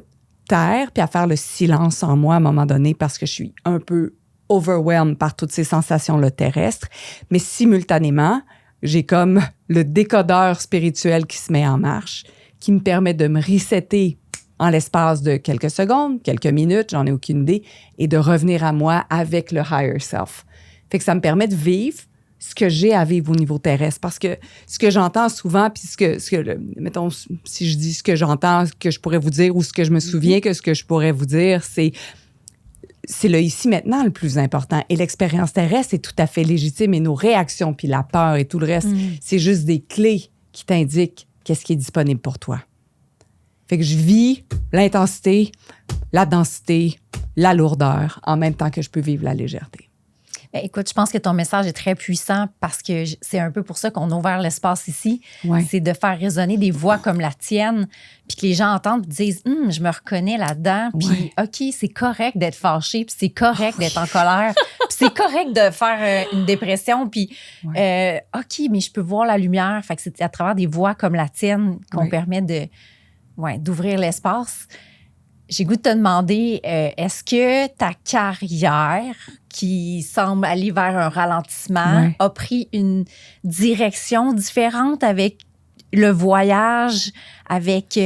taire puis à faire le silence en moi à un moment donné parce que je suis un peu overwhelmed par toutes ces sensations-là terrestres. Mais simultanément, j'ai comme le décodeur spirituel qui se met en marche, qui me permet de me resetter en l'espace de quelques secondes, quelques minutes, j'en ai aucune idée, et de revenir à moi avec le higher self. Fait que ça me permet de vivre ce que j'ai à vivre au niveau terrestre. Parce que ce que j'entends souvent, puis mettons, si je dis ce que j'entends, que je pourrais vous dire, ou ce que je me souviens que ce que je pourrais vous dire, c'est le ici maintenant le plus important. Et l'expérience terrestre est tout à fait légitime et nos réactions, puis la peur et tout le reste, c'est juste des clés qui t'indiquent qu'est-ce qui est disponible pour toi. Fait que je vis l'intensité, la densité, la lourdeur en même temps que je peux vivre la légèreté. Bien, écoute, je pense que ton message est très puissant parce que c'est un peu pour ça qu'on a ouvert l'espace ici. Ouais. C'est de faire résonner des voix comme la tienne, puis que les gens entendent et disent « je me reconnais là-dedans, puis OK, c'est correct d'être fâché, puis c'est correct d'être en colère, puis c'est correct de faire une dépression, puis OK, mais je peux voir la lumière. » Fait que c'est à travers des voix comme la tienne qu'on permet d'ouvrir l'espace. J'ai goût de te demander, est-ce que ta carrière, qui semble aller vers un ralentissement, a pris une direction différente avec le voyage, avec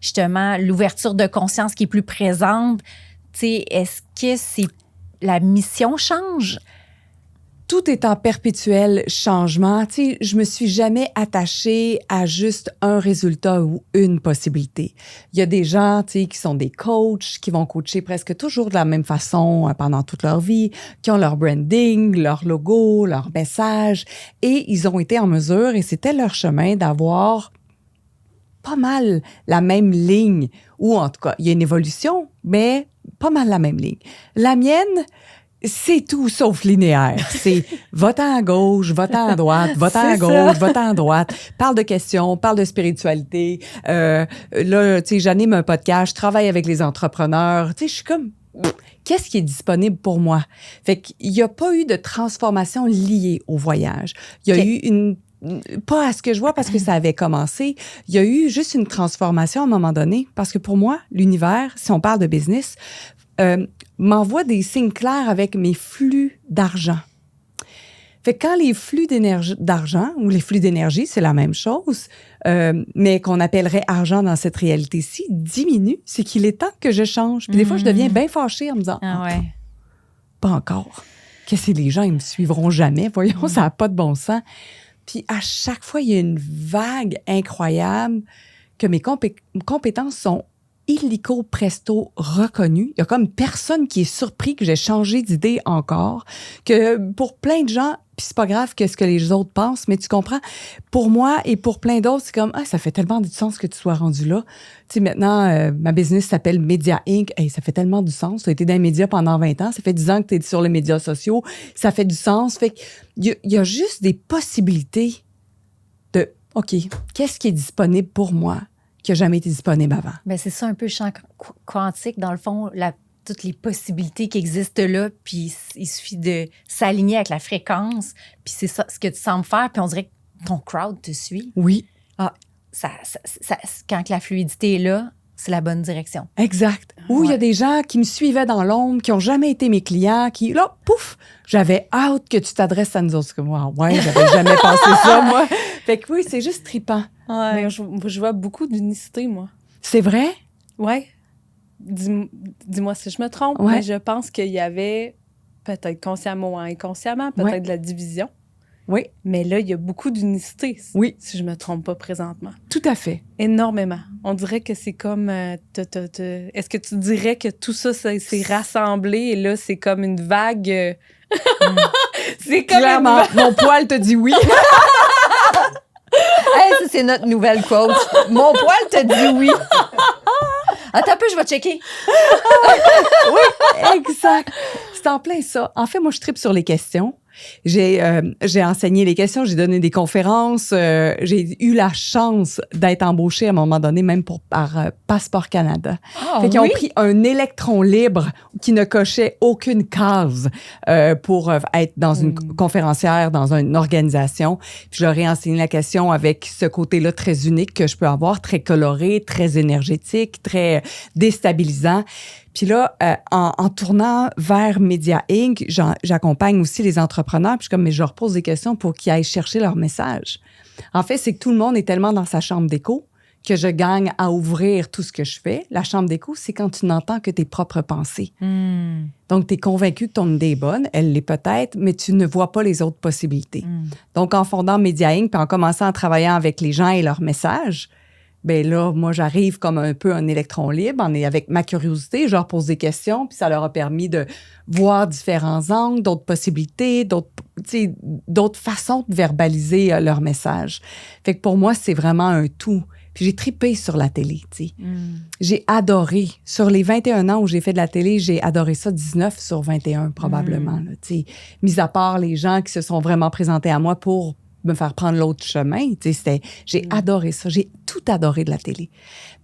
justement l'ouverture de conscience qui est plus présente? Tu sais, est-ce que la mission change? Tout est en perpétuel changement. Tu sais, je me suis jamais attachée à juste un résultat ou une possibilité. Il y a des gens, tu sais, qui sont des coachs, qui vont coacher presque toujours de la même façon pendant toute leur vie, qui ont leur branding, leur logo, leur message, et ils ont été en mesure, et c'était leur chemin, d'avoir pas mal la même ligne, ou en tout cas, il y a une évolution, mais pas mal la même ligne. La mienne, c'est tout sauf linéaire. C'est va-t'en à gauche, va-t'en à droite, va-t'en à gauche, va-t'en à droite. Parle de questions, parle de spiritualité. Là, tu sais, j'anime un podcast, je travaille avec les entrepreneurs. Tu sais, je suis comme, qu'est-ce qui est disponible pour moi? Fait qu'il n'y a pas eu de transformation liée au voyage. Il y a eu pas à ce que je vois parce que ça avait commencé. Il y a eu juste une transformation à un moment donné parce que pour moi, l'univers, si on parle de business, m'envoie des signes clairs avec mes flux d'argent. Fait que quand les flux d'argent ou les flux d'énergie, c'est la même chose, mais qu'on appellerait argent dans cette réalité-ci, diminue, c'est qu'il est temps que je change. Puis des fois, je deviens bien fâchée en me disant pas encore. Qu'est-ce que les gens, ils me suivront jamais. Voyons, ça n'a pas de bon sens. Puis à chaque fois, il y a une vague incroyable que mes compétences sont illico presto reconnu. Il y a comme personne qui est surpris que j'ai changé d'idée encore, que pour plein de gens, puis c'est pas grave ce que les autres pensent, mais tu comprends, pour moi et pour plein d'autres, c'est comme, ça fait tellement du sens que tu sois rendu là. Tu sais, maintenant, ma business s'appelle Media Inc. Hey, ça fait tellement du sens. Tu as été dans les médias pendant 20 ans. Ça fait 10 ans que tu es sur les médias sociaux. Ça fait du sens. Fait qu'il y a juste des possibilités de, OK, qu'est-ce qui est disponible pour moi qui n'a jamais été disponible avant? Bien, c'est ça un peu le champ quantique. Dans le fond, toutes les possibilités qui existent là, puis il suffit de s'aligner avec la fréquence, puis c'est ça ce que tu sembles faire, puis on dirait que ton crowd te suit. Oui. Ah, quand la fluidité est là, c'est la bonne direction. Exact. Ou il y a des gens qui me suivaient dans l'ombre, qui n'ont jamais été mes clients, qui, là, pouf, j'avais hâte que tu t'adresses à nous autres. Comme moi, ouais, j'avais jamais pensé ça, moi. Fait que oui, c'est juste trippant. Ouais. Mais je vois beaucoup d'unicité, moi. C'est vrai? Ouais. Dis-moi si je me trompe, Ouais. mais je pense qu'il y avait, peut-être consciemment ou inconsciemment, peut-être de la division. Oui. Mais là, il y a beaucoup d'unicité, Oui. si je me trompe pas présentement. Tout à fait. Énormément. On dirait que c'est comme... Est-ce que tu dirais que tout ça, s'est rassemblé et là, c'est comme une vague... C'est comme Clairement, mon poil te dit oui. Hey, ça, c'est notre nouvelle quote. Mon poil te dit oui. Attends un peu, je vais checker. Oui, exact. C'est en plein ça. En fait, moi, je tripe sur les questions. J'ai enseigné les questions, j'ai donné des conférences, j'ai eu la chance d'être embauchée à un moment donné, même par Passeport Canada. Fait qu'ils ont pris un électron libre qui ne cochait aucune case pour être dans une conférencière, dans une organisation. Puis je leur ai enseigné la question avec ce côté-là très unique que je peux avoir, très coloré, très énergétique, très déstabilisant. Puis là, en tournant vers Media Inc., j'accompagne aussi les entrepreneurs. Puis je suis comme, mais je leur pose des questions pour qu'ils aillent chercher leur message. En fait, c'est que tout le monde est tellement dans sa chambre d'écho que je gagne à ouvrir tout ce que je fais. La chambre d'écho, c'est quand tu n'entends que tes propres pensées. Donc, tu es convaincu que ton idée est bonne, elle l'est peut-être, mais tu ne vois pas les autres possibilités. Donc, en fondant Media Inc., puis en commençant à travailler avec les gens et leurs messages, ben là, moi, j'arrive comme un peu un électron libre, avec ma curiosité, je leur pose des questions, puis ça leur a permis de voir différents angles, d'autres possibilités, d'autres façons de verbaliser leur message. Fait que pour moi, c'est vraiment un tout. Puis j'ai trippé sur la télé, tu sais. J'ai adoré. Sur les 21 ans où j'ai fait de la télé, j'ai adoré ça, 19 sur 21 probablement, là, tu sais. Mis à part les gens qui se sont vraiment présentés à moi pour me faire prendre l'autre chemin. J'ai adoré ça. J'ai tout adoré de la télé.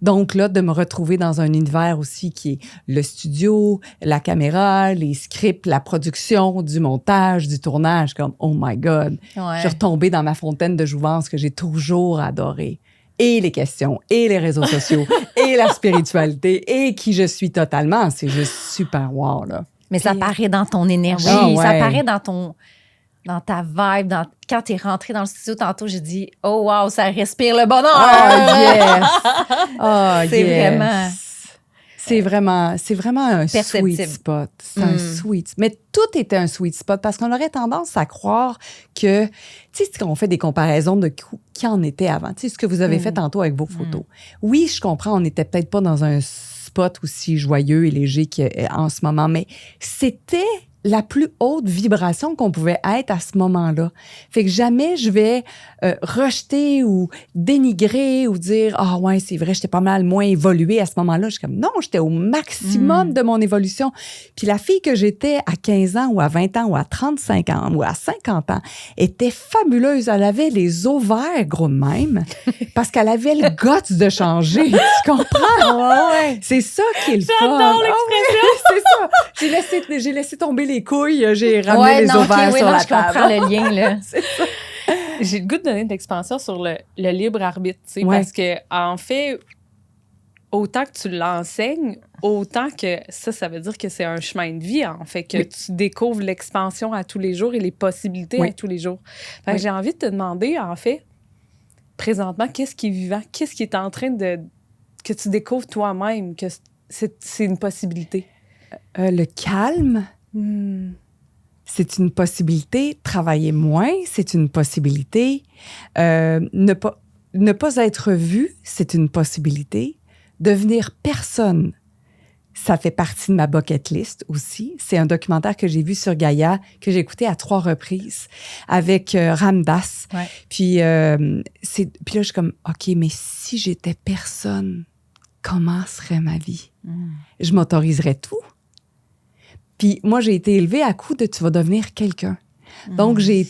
Donc là, de me retrouver dans un univers aussi qui est le studio, la caméra, les scripts, la production, du montage, du tournage, comme « Oh my God! Ouais. Je suis retombée dans ma fontaine de jouvence que j'ai toujours adorée. Et les questions, et les réseaux sociaux, et la spiritualité, et qui je suis totalement. C'est juste super wow, là. Mais ça paraît dans ton énergie, ça paraît dans ta vibe. Quand t'es rentrée dans le studio tantôt, j'ai dit « Oh wow, ça respire le bonheur! » Yes! C'est vraiment un sweet spot. C'est un sweet spot. Mais tout était un sweet spot parce qu'on aurait tendance à croire que, tu sais, quand on fait des comparaisons de qui en était avant, tu sais, ce que vous avez fait tantôt avec vos photos. Oui, je comprends, on n'était peut-être pas dans un spot aussi joyeux et léger qu'en ce moment, mais c'était la plus haute vibration qu'on pouvait être à ce moment-là. Fait que jamais je vais rejeter ou dénigrer ou dire « Ah ouais, c'est vrai, j'étais pas mal moins évoluée à ce moment-là. » Je suis comme « Non, j'étais au maximum de mon évolution. » Puis la fille que j'étais à 15 ans ou à 20 ans ou à 35 ans ou à 50 ans était fabuleuse. Elle avait les ovaires gros de même parce qu'elle avait le guts de changer. Tu comprends? Ouais. C'est ça qui est le fun. J'adore l'expression. C'est ça. J'ai laissé tomber les couilles, j'ai ramené les ovaires sur la je table. comprends le lien, là. C'est ça. J'ai le goût de donner de l'expansion sur le libre arbitre, tu sais, Ouais. parce que, en fait, autant que tu l'enseignes, autant que ça veut dire que c'est un chemin de vie, en fait, que tu découvres l'expansion à tous les jours et les possibilités à tous les jours. Fait que j'ai envie de te demander, en fait, présentement, qu'est-ce qui est vivant? Qu'est-ce qui est en train de... que tu découvres toi-même, que c'est une possibilité? Le calme, c'est une possibilité. Travailler moins, c'est une possibilité. Ne pas être vu, c'est une possibilité. Devenir personne, ça fait partie de ma bucket list aussi. C'est un documentaire que j'ai vu sur Gaïa, que j'ai écouté à 3 reprises avec Ramdas. Ouais. Puis là, je suis comme, OK, mais si j'étais personne, comment serait ma vie? Je m'autoriserais tout. Puis moi, j'ai été élevée à coup de « tu vas devenir quelqu'un ». Donc, j'ai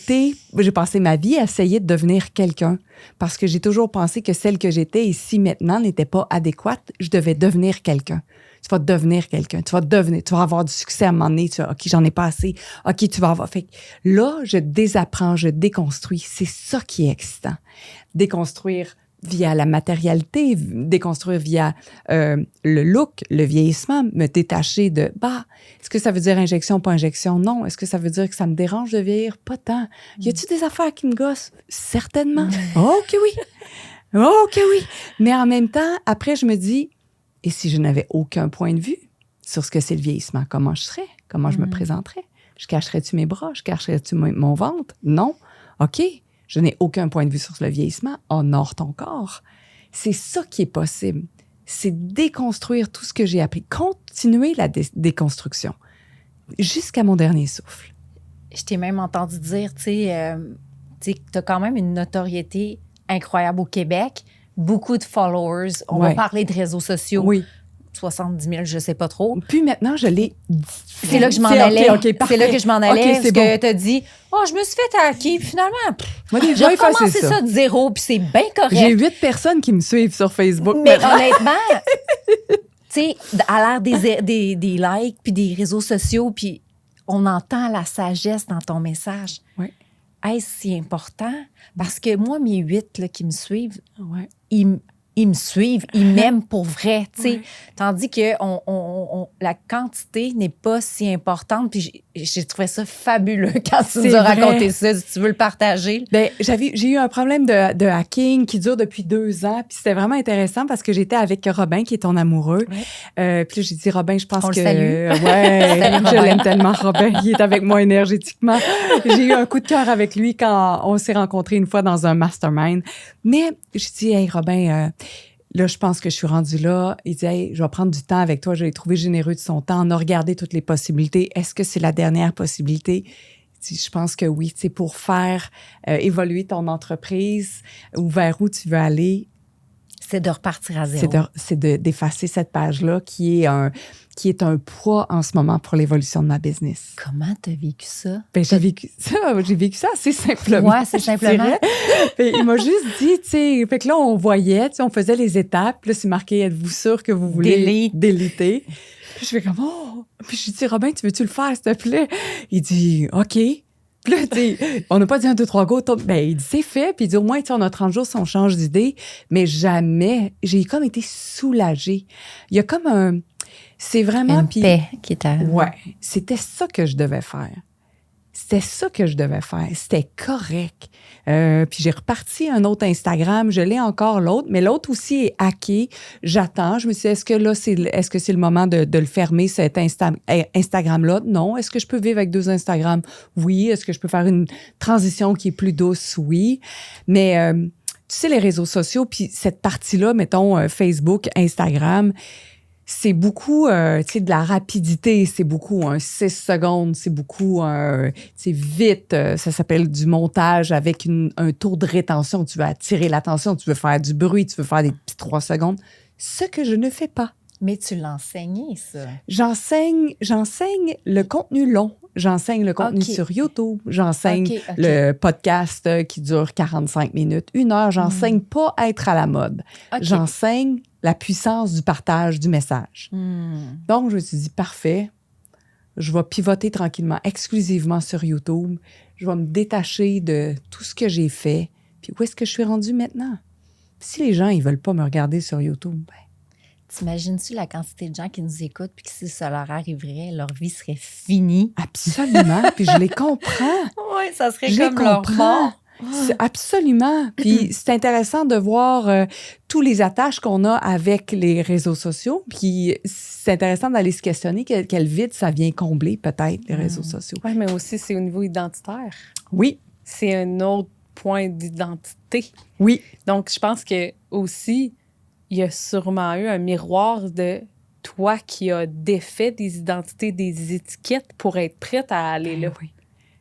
passé ma vie à essayer de devenir quelqu'un parce que j'ai toujours pensé que celle que j'étais ici maintenant n'était pas adéquate. Je devais devenir quelqu'un. Tu vas devenir quelqu'un. Tu vas avoir du succès à un moment donné. OK, j'en ai pas assez. OK, tu vas avoir. Fait que là, je désapprends, je déconstruis. C'est ça qui est excitant. Déconstruire via la matérialité, déconstruire via le look, le vieillissement, me détacher de, est-ce que ça veut dire injection, pas injection? Non. Est-ce que ça veut dire que ça me dérange de vieillir? Pas tant. Y a-tu des affaires qui me gossent? Certainement. Oh, que oui. Oh, que oui. Mais en même temps, après, je me dis, et si je n'avais aucun point de vue sur ce que c'est le vieillissement, comment je serais? Comment je me présenterais? Je cacherais-tu mes bras? Je cacherais-tu mon ventre? Non. OK. Je n'ai aucun point de vue sur le vieillissement. Honore ton corps. C'est ça qui est possible. C'est déconstruire tout ce que j'ai appris. Continuer la déconstruction jusqu'à mon dernier souffle. Je t'ai même entendu dire, tu sais, tu as quand même une notoriété incroyable au Québec. Beaucoup de followers. On va parler de réseaux sociaux. Oui. 70 000, je ne sais pas trop. Puis maintenant, je l'ai... C'est là que je m'en allais. Okay, c'est là que je m'en allais. Okay, parce que tu as dit, je me suis fait hacker. Puis finalement, j'ai recommencé ça de zéro. Puis c'est bien correct. J'ai 8 personnes qui me suivent sur Facebook. Mais honnêtement, tu sais, à l'ère des likes, puis des réseaux sociaux, puis on entend la sagesse dans ton message. Oui. Est-ce si important? Parce que moi, mes 8 là, qui me suivent, ouais. Ils me suivent, ils m'aiment pour vrai, tu sais. Ouais. Tandis que la quantité n'est pas si importante. Puis j'ai trouvé ça fabuleux quand tu nous as raconté ça, si tu veux le partager. Bien, j'ai eu un problème de hacking qui dure depuis 2 ans. Puis c'était vraiment intéressant parce que j'étais avec Robin, qui est ton amoureux. Ouais. Puis là, j'ai dit, Robin, je pense que... On le salue. Ouais, je l'aime tellement, Robin. Il est avec moi énergétiquement. J'ai eu un coup de cœur avec lui quand on s'est rencontrés une fois dans un mastermind. Mais j'ai dit, hey, Robin... là, je pense que je suis rendue là. Il dit, hey, je vais prendre du temps avec toi. Je l'ai trouvé généreux de son temps. On a regardé toutes les possibilités. Est-ce que c'est la dernière possibilité? Il dit, je pense que oui. C'est pour faire évoluer ton entreprise ou vers où tu veux aller. C'est de repartir à zéro. C'est d'effacer cette page-là qui est un poids en ce moment pour l'évolution de ma business. Comment tu as vécu ça? Ben, j'ai vécu ça assez simplement. Oui, c'est simplement. Il m'a juste dit, tu sais, fait que là, on voyait, on faisait les étapes. Là, c'est marqué, êtes-vous sûr que vous voulez déliter? Puis je fais comme, Puis je dis, Robin, tu veux-tu le faire, s'il te plaît? Il dit, OK. Puis là, tu sais, on n'a pas dit 1, 2, 3, go. Ben, il dit, c'est fait. Puis il dit, au moins, on a 30 jours si on change d'idée. Mais jamais, j'ai comme été soulagée. Il y a comme c'est vraiment... Une paix qui est à... Ouais, c'était ça que je devais faire. C'était correct. Puis j'ai reparti un autre Instagram. Je l'ai encore l'autre, mais l'autre aussi est hacké. J'attends. Je me suis dit, est-ce que c'est le moment de le fermer, cet Instagram-là? Non. Est-ce que je peux vivre avec 2 Instagrams? Oui. Est-ce que je peux faire une transition qui est plus douce? Oui. Mais tu sais, les réseaux sociaux, puis cette partie-là, mettons Facebook, Instagram, c'est beaucoup, tu sais, de la rapidité. C'est beaucoup 6 secondes. C'est beaucoup, c'est vite. Ça s'appelle du montage avec un taux de rétention. Tu veux attirer l'attention, tu veux faire du bruit, tu veux faire des petits 3 secondes. Ce que je ne fais pas. Mais tu l'enseignais, ça. J'enseigne le contenu long. J'enseigne le contenu sur YouTube. J'enseigne le podcast qui dure 45 minutes, 1 heure. J'enseigne pas être à la mode. J'enseigne la puissance du partage du message. Donc, je me suis dit, parfait, je vais pivoter tranquillement, exclusivement sur YouTube. Je vais me détacher de tout ce que j'ai fait. Puis où est-ce que je suis rendue maintenant? Si les gens, ils veulent pas me regarder sur YouTube, t'imagines-tu la quantité de gens qui nous écoutent puis que si ça leur arriverait, leur vie serait finie? Absolument. Puis je les comprends. Oui, ça serait comme leur mort. Absolument. Puis c'est intéressant de voir tous les attaches qu'on a avec les réseaux sociaux. Puis c'est intéressant d'aller se questionner quel vide ça vient combler, peut-être, les réseaux sociaux. Oui, mais aussi, c'est au niveau identitaire. Oui. C'est un autre point d'identité. Oui. Donc, je pense que aussi, il y a sûrement eu un miroir de toi qui a défait des identités, des étiquettes pour être prête à aller là. Oui.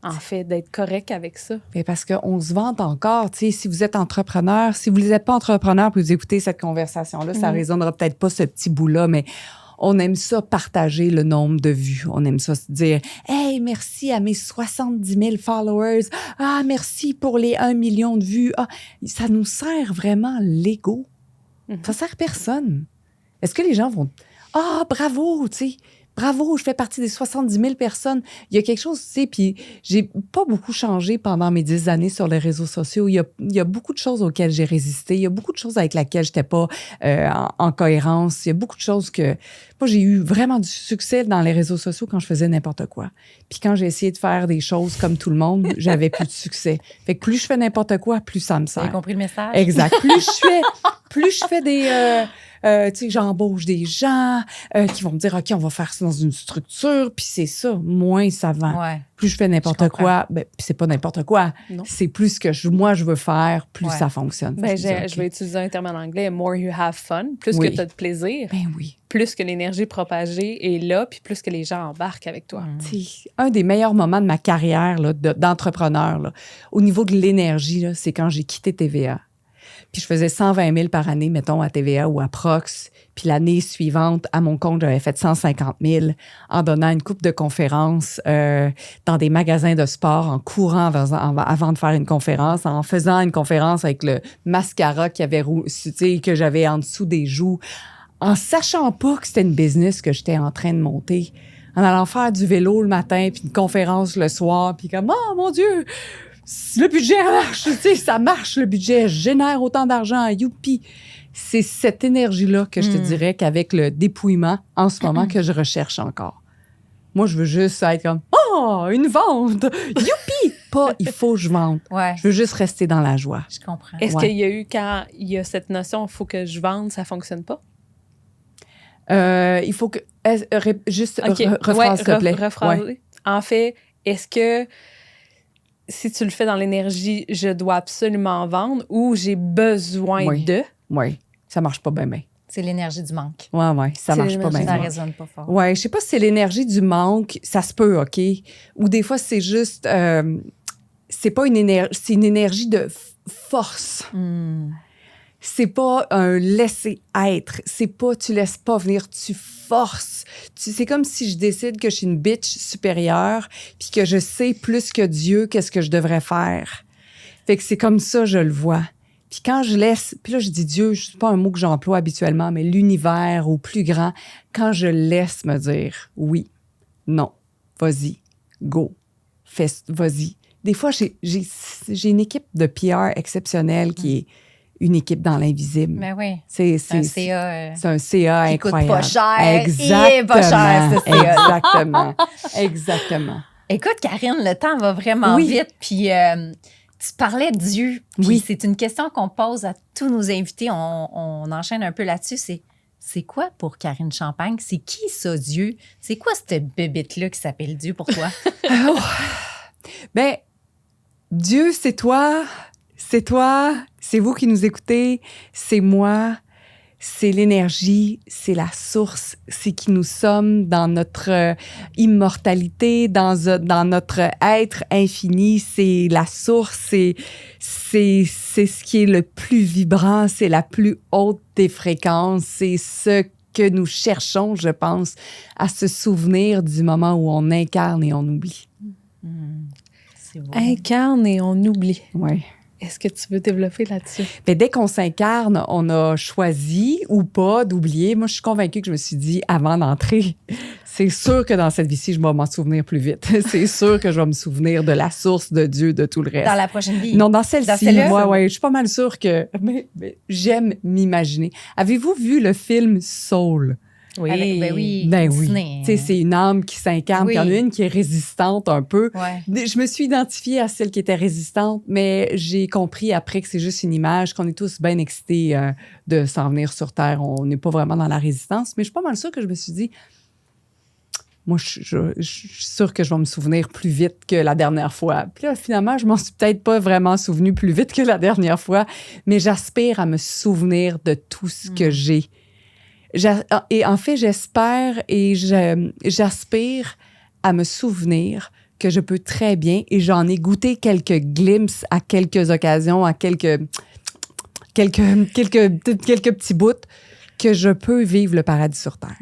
En fait, d'être correct avec ça. Mais parce qu'on se vante encore, tu sais, si vous êtes entrepreneur, si vous n'êtes pas entrepreneur puis vous écoutez cette conversation-là, ça ne résonnera peut-être pas ce petit bout-là, mais on aime ça partager le nombre de vues. On aime ça se dire « Hey, merci à mes 70 000 followers. Ah, merci pour les 1 million de vues. » Ah, ça nous sert vraiment l'ego. Ça sert personne. Est-ce que les gens vont... bravo, tu sais. Bravo, je fais partie des 70 000 personnes. Il y a quelque chose, tu sais, puis j'ai pas beaucoup changé pendant mes 10 années sur les réseaux sociaux. Il y a beaucoup de choses auxquelles j'ai résisté. Il y a beaucoup de choses avec lesquelles j'étais pas en cohérence. Il y a beaucoup de choses que... Moi, j'ai eu vraiment du succès dans les réseaux sociaux quand je faisais n'importe quoi. Puis quand j'ai essayé de faire des choses comme tout le monde, j'avais plus de succès. Fait que plus je fais n'importe quoi, plus ça me Vous sert. avez compris le message? Exact. Plus je fais des... tu sais, j'embauche des gens qui vont me dire, OK, on va faire ça dans une structure, puis c'est ça, moins ça vend. Ouais. Plus je fais n'importe quoi, ben, puis c'est pas n'importe quoi. Non. C'est plus ce que moi, je veux faire, plus Ouais. ça fonctionne. Ben, Fait que je vais utiliser un terme en anglais, more you have fun. Plus Oui. que tu as de plaisir, Ben oui. plus que l'énergie propagée est là, puis plus que les gens embarquent avec toi. C'est un des meilleurs moments de ma carrière là, d'entrepreneur, là, au niveau de l'énergie, là, c'est quand j'ai quitté TVA. Puis je faisais 120 000 par année, mettons, à TVA ou à Prox. Puis l'année suivante, à mon compte, j'avais fait 150 000 en donnant une couple de conférences dans des magasins de sport, en courant avant de faire une conférence, en faisant une conférence avec le mascara que j'avais en dessous des joues, en sachant pas que c'était une business que j'étais en train de monter, en allant faire du vélo le matin, puis une conférence le soir, puis comme « Oh, mon Dieu! » Le budget marche, tu sais, ça marche, le budget, je génère autant d'argent, youpi. C'est cette énergie-là que je te dirais qu'avec le dépouillement, en ce moment, que je recherche encore. Moi, je veux juste être comme, oh, une vente, youpi! Pas, il faut que je vende. Ouais. Je veux juste rester dans la joie. Je comprends. Est-ce Ouais. qu'il y a eu, quand il y a cette notion, il faut que je vende, ça ne fonctionne pas? Il faut que, juste OK. rephrase, s'il te plaît. Rephraser. Ouais. En fait, est-ce que si tu le fais dans l'énergie, je dois absolument vendre ou j'ai besoin Oui. de? Oui, ça marche pas bien, bien. C'est l'énergie du manque. Ouais, ça C'est marche pas l'énergie bien. Ça Ouais. résonne pas fort. Ouais, je sais pas si c'est l'énergie du manque, ça se peut, OK? Ou des fois, c'est juste, c'est pas une énergie, c'est une énergie de force. C'est pas un laisser être. C'est pas, tu laisses pas venir, tu forces. C'est comme si je décide que je suis une bitch supérieure puis que je sais plus que Dieu qu'est-ce que je devrais faire. Fait que c'est comme ça, je le vois. Puis quand je laisse, puis là, je dis Dieu, c'est pas un mot que j'emploie habituellement, mais l'univers au plus grand, quand je laisse me dire oui, non, vas-y, go, vas-y. Des fois, j'ai une équipe de PR exceptionnelle qui est une équipe dans l'invisible. Mais oui. C'est Un CA. c'est un CA qui coûte incroyable. pas cher. Exactement. Il est pas cher, ce CA. Exactement. Exactement. Écoute, Karine, le temps va vraiment Oui. vite. Puis tu parlais de Dieu. Puis Oui. c'est une question qu'on pose à tous nos invités. On enchaîne un peu là-dessus. C'est quoi pour Karine Champagne? C'est qui ça, Dieu? C'est quoi cette bébête-là qui s'appelle Dieu pour toi? Ben, Dieu, c'est toi, c'est vous qui nous écoutez, c'est moi, c'est l'énergie, c'est la source, c'est qui nous sommes dans notre immortalité, dans notre être infini, c'est la source, c'est ce qui est le plus vibrant, c'est la plus haute des fréquences, c'est ce que nous cherchons, je pense, à se souvenir du moment où on incarne et on oublie. C'est beau. Incarne et on oublie. Ouais. Est-ce que tu veux développer là-dessus? Mais dès qu'on s'incarne, on a choisi ou pas d'oublier. Moi, je suis convaincue que je me suis dit avant d'entrer, c'est sûr que dans cette vie-ci, je vais m'en souvenir plus vite. C'est sûr que je vais me souvenir de la source de Dieu, de tout le reste. Dans la prochaine vie? Non, dans Dans celle-ci, celle-là? moi, ouais, je suis pas mal sûre que... Mais j'aime m'imaginer. Avez-vous vu le film Soul? Oui. Ben oui. Ben oui. Disney. Tu sais, c'est une âme qui s'incarne. Oui. Puis il y en a une qui est résistante un peu. Ouais. Je me suis identifiée à celle qui était résistante, mais j'ai compris après que c'est juste une image, qu'on est tous bien excités de s'en venir sur Terre. On n'est pas vraiment dans la résistance. Mais je suis pas mal sûre que je me suis dit, moi, je suis sûre que je vais me souvenir plus vite que la dernière fois. Puis là, finalement, je m'en suis peut-être pas vraiment souvenu plus vite que la dernière fois, mais j'aspire à me souvenir de tout ce que j'ai. Et en fait, j'espère et j'aspire à me souvenir que je peux très bien, et j'en ai goûté quelques glimpses à quelques occasions, à quelques petits bouts, que je peux vivre le paradis sur Terre.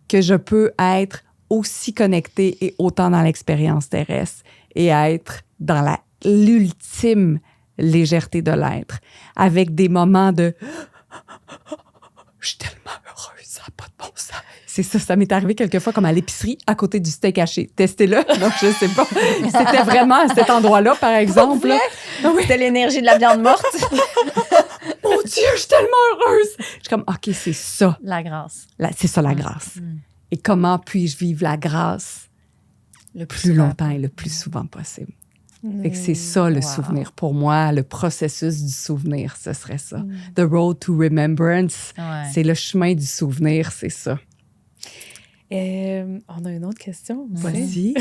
Que je peux être aussi connectée et autant dans l'expérience terrestre et être dans l'ultime légèreté de l'être, avec des moments de « je suis tellement heureuse, ça n'a pas de bon sens. C'est ça, ça m'est arrivé quelquefois comme à l'épicerie, à côté du steak haché. Testez-le. Donc, je sais pas. C'était vraiment à cet endroit-là, par exemple. Là. Oui. C'était l'énergie de la viande morte. Mon Dieu, je suis tellement heureuse. Je suis comme, OK, c'est ça. La grâce. C'est ça, la grâce. Et comment puis-je vivre la grâce le plus longtemps et le plus souvent possible? Fait que c'est ça le souvenir. Pour moi, le processus du souvenir, ce serait ça. The road to remembrance, c'est le chemin du souvenir, c'est ça. On a une autre question. Vas-y.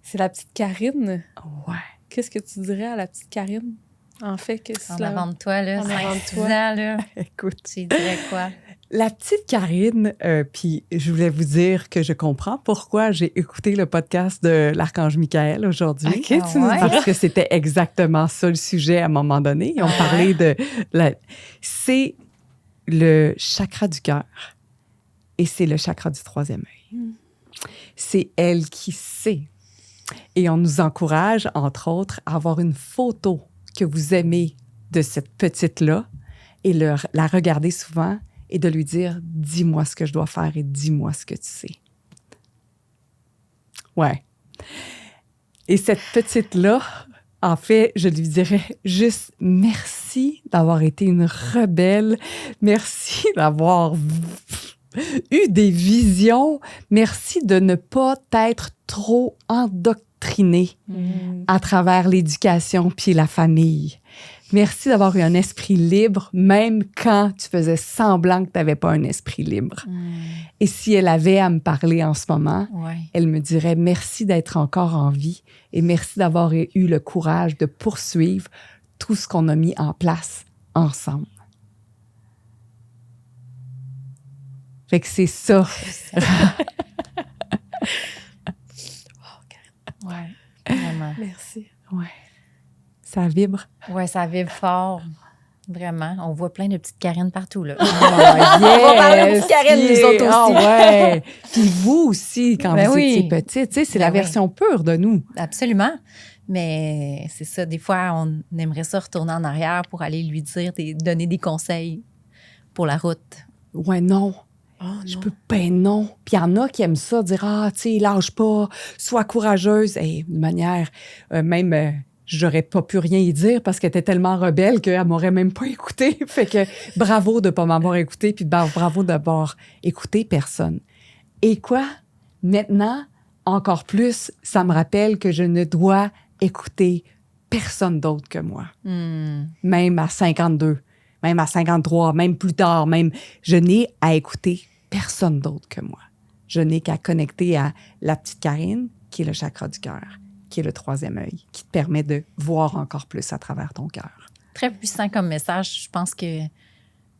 C'est la petite Karine. Ouais. Qu'est-ce que tu dirais à la petite Karine? En fait, que c'est en avant de toi, là, 5-6 ans, là. Écoute. Tu dirais quoi? La petite Karine, puis je voulais vous dire que je comprends pourquoi j'ai écouté le podcast de l'Archange Michael aujourd'hui. OK, tu nous dis. Parce que c'était exactement ça le sujet à un moment donné. Ils ont parlé de... C'est le chakra du cœur et c'est le chakra du troisième œil. C'est elle qui sait. Et on nous encourage, entre autres, à avoir une photo que vous aimez de cette petite-là et la regarder souvent et de lui dire « Dis-moi ce que je dois faire et dis-moi ce que tu sais. » Ouais. Et cette petite-là, en fait, je lui dirais juste merci d'avoir été une rebelle. Merci d'avoir eu des visions. Merci de ne pas être trop endoctrinée à travers l'éducation puis la famille. Merci d'avoir eu un esprit libre, même quand tu faisais semblant que tu n'avais pas un esprit libre. Et si elle avait à me parler en ce moment, elle me dirait merci d'être encore en vie et merci d'avoir eu le courage de poursuivre tout ce qu'on a mis en place ensemble. Fait que c'est ça. Ouais, vraiment. Merci. Ouais. Ça vibre. Ouais, ça vibre fort. Vraiment. On voit plein de petites Karines partout, là. Oh, yes, on va parler de petites Karines, nous autres aussi. Oh, ouais. Puis vous aussi, quand vous étiez petite, tu sais, c'est la version pure de nous. Absolument. Mais c'est ça, des fois, on aimerait ça retourner en arrière pour aller lui dire, donner des conseils pour la route. Ouais, non. Oh, je peux pas, non. Puis il y en a qui aiment ça, dire, tu sais, lâche pas, sois courageuse. Et de manière, j'aurais pas pu rien y dire parce qu'elle était tellement rebelle qu'elle m'aurait même pas écoutée. Fait que bravo de pas m'avoir écoutée, puis bravo d'avoir écouté personne. Et quoi? Maintenant, encore plus, ça me rappelle que je ne dois écouter personne d'autre que moi. Même à 52, même à 53, même plus tard, même, je n'ai à écouter personne d'autre que moi. Je n'ai qu'à connecter à la petite Karine, qui est le chakra du cœur, qui est le troisième œil, qui te permet de voir encore plus à travers ton cœur. Très puissant comme message. Je pense que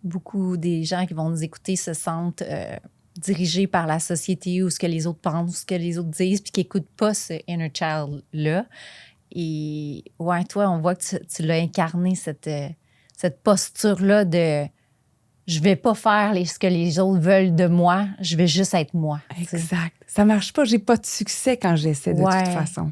beaucoup des gens qui vont nous écouter se sentent dirigés par la société ou ce que les autres pensent, ce que les autres disent, puis qui n'écoutent pas ce inner child-là. Et ouais, toi, on voit que tu l'as incarné, cette posture-là de je vais pas faire ce que les autres veulent de moi, je vais juste être moi. Exact. T'sais. Ça marche pas. J'ai pas de succès quand j'essaie de toute façon.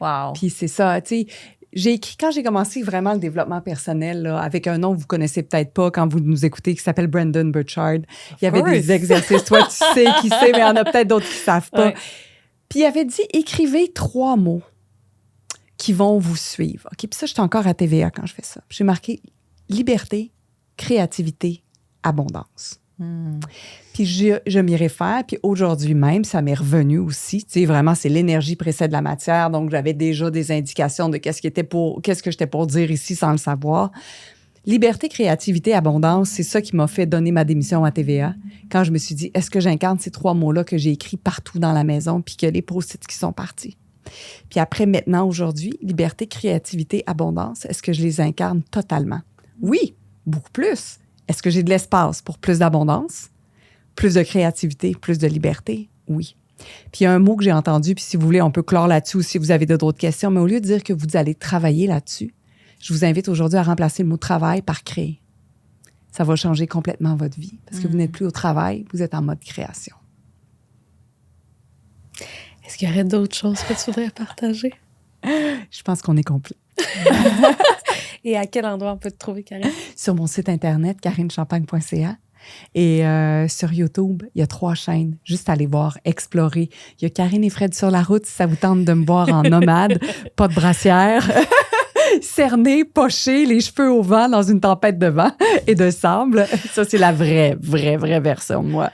Wow. Puis c'est ça, tu sais, j'ai écrit, quand j'ai commencé vraiment le développement personnel, là, avec un nom que vous connaissez peut-être pas quand vous nous écoutez, qui s'appelle Brendon Burchard. Il y avait des exercices. Toi, tu sais qui c'est, mais il y en a peut-être d'autres qui savent pas. Ouais. Puis il avait dit, écrivez 3 mots qui vont vous suivre. OK, puis ça, j'étais encore à TVA quand je fais ça. J'ai marqué liberté, créativité, abondance. Puis je m'y réfère, puis aujourd'hui même, ça m'est revenu aussi. Tu sais, vraiment, c'est l'énergie précède la matière, donc j'avais déjà des indications de qu'est-ce que j'étais pour dire ici sans le savoir. Liberté, créativité, abondance, c'est ça qui m'a fait donner ma démission à TVA. Quand je me suis dit, est-ce que j'incarne ces 3 mots-là que j'ai écrits partout dans la maison, puis que les post-it qui sont partis? Puis après, maintenant, aujourd'hui, liberté, créativité, abondance, est-ce que je les incarne totalement? Oui, beaucoup plus. Est-ce que j'ai de l'espace pour plus d'abondance, plus de créativité, plus de liberté? Oui. Puis il y a un mot que j'ai entendu, puis si vous voulez, on peut clore là-dessus si vous avez d'autres questions, mais au lieu de dire que vous allez travailler là-dessus, je vous invite aujourd'hui à remplacer le mot « travail » par « créer ». Ça va changer complètement votre vie parce que vous n'êtes plus au travail, vous êtes en mode création. Est-ce qu'il y aurait d'autres choses que tu voudrais partager? Je pense qu'on est complet. Et à quel endroit on peut te trouver, Karine? Sur mon site internet, karinechampagne.ca. Et sur YouTube, il y a 3 chaînes. Juste aller voir, explorer. Il y a Karine et Fred sur la route, si ça vous tente de me voir en nomade, pas de brassière. Cerné, poché, les cheveux au vent dans une tempête de vent et de sable. Ça, c'est la vraie version de moi.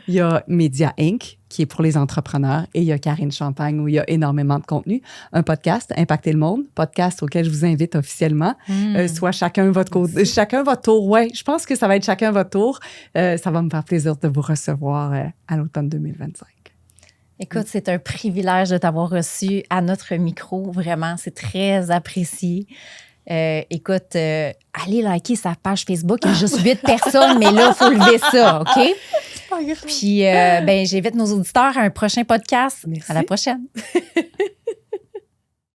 Il y a Media Inc., qui est pour les entrepreneurs, et il y a Karine Champagne, où il y a énormément de contenu. Un podcast, Impacter le monde, podcast auquel je vous invite officiellement. Soit chacun votre tour. Ouais, je pense que ça va être chacun votre tour. Ça va me faire plaisir de vous recevoir à l'automne 2025. Écoute, c'est un privilège de t'avoir reçu à notre micro. Vraiment, c'est très apprécié. Écoute, allez liker sa page Facebook. Il y a juste 8 personnes, mais là, il faut lever ça, OK? Puis, j'invite nos auditeurs à un prochain podcast. Merci. À la prochaine.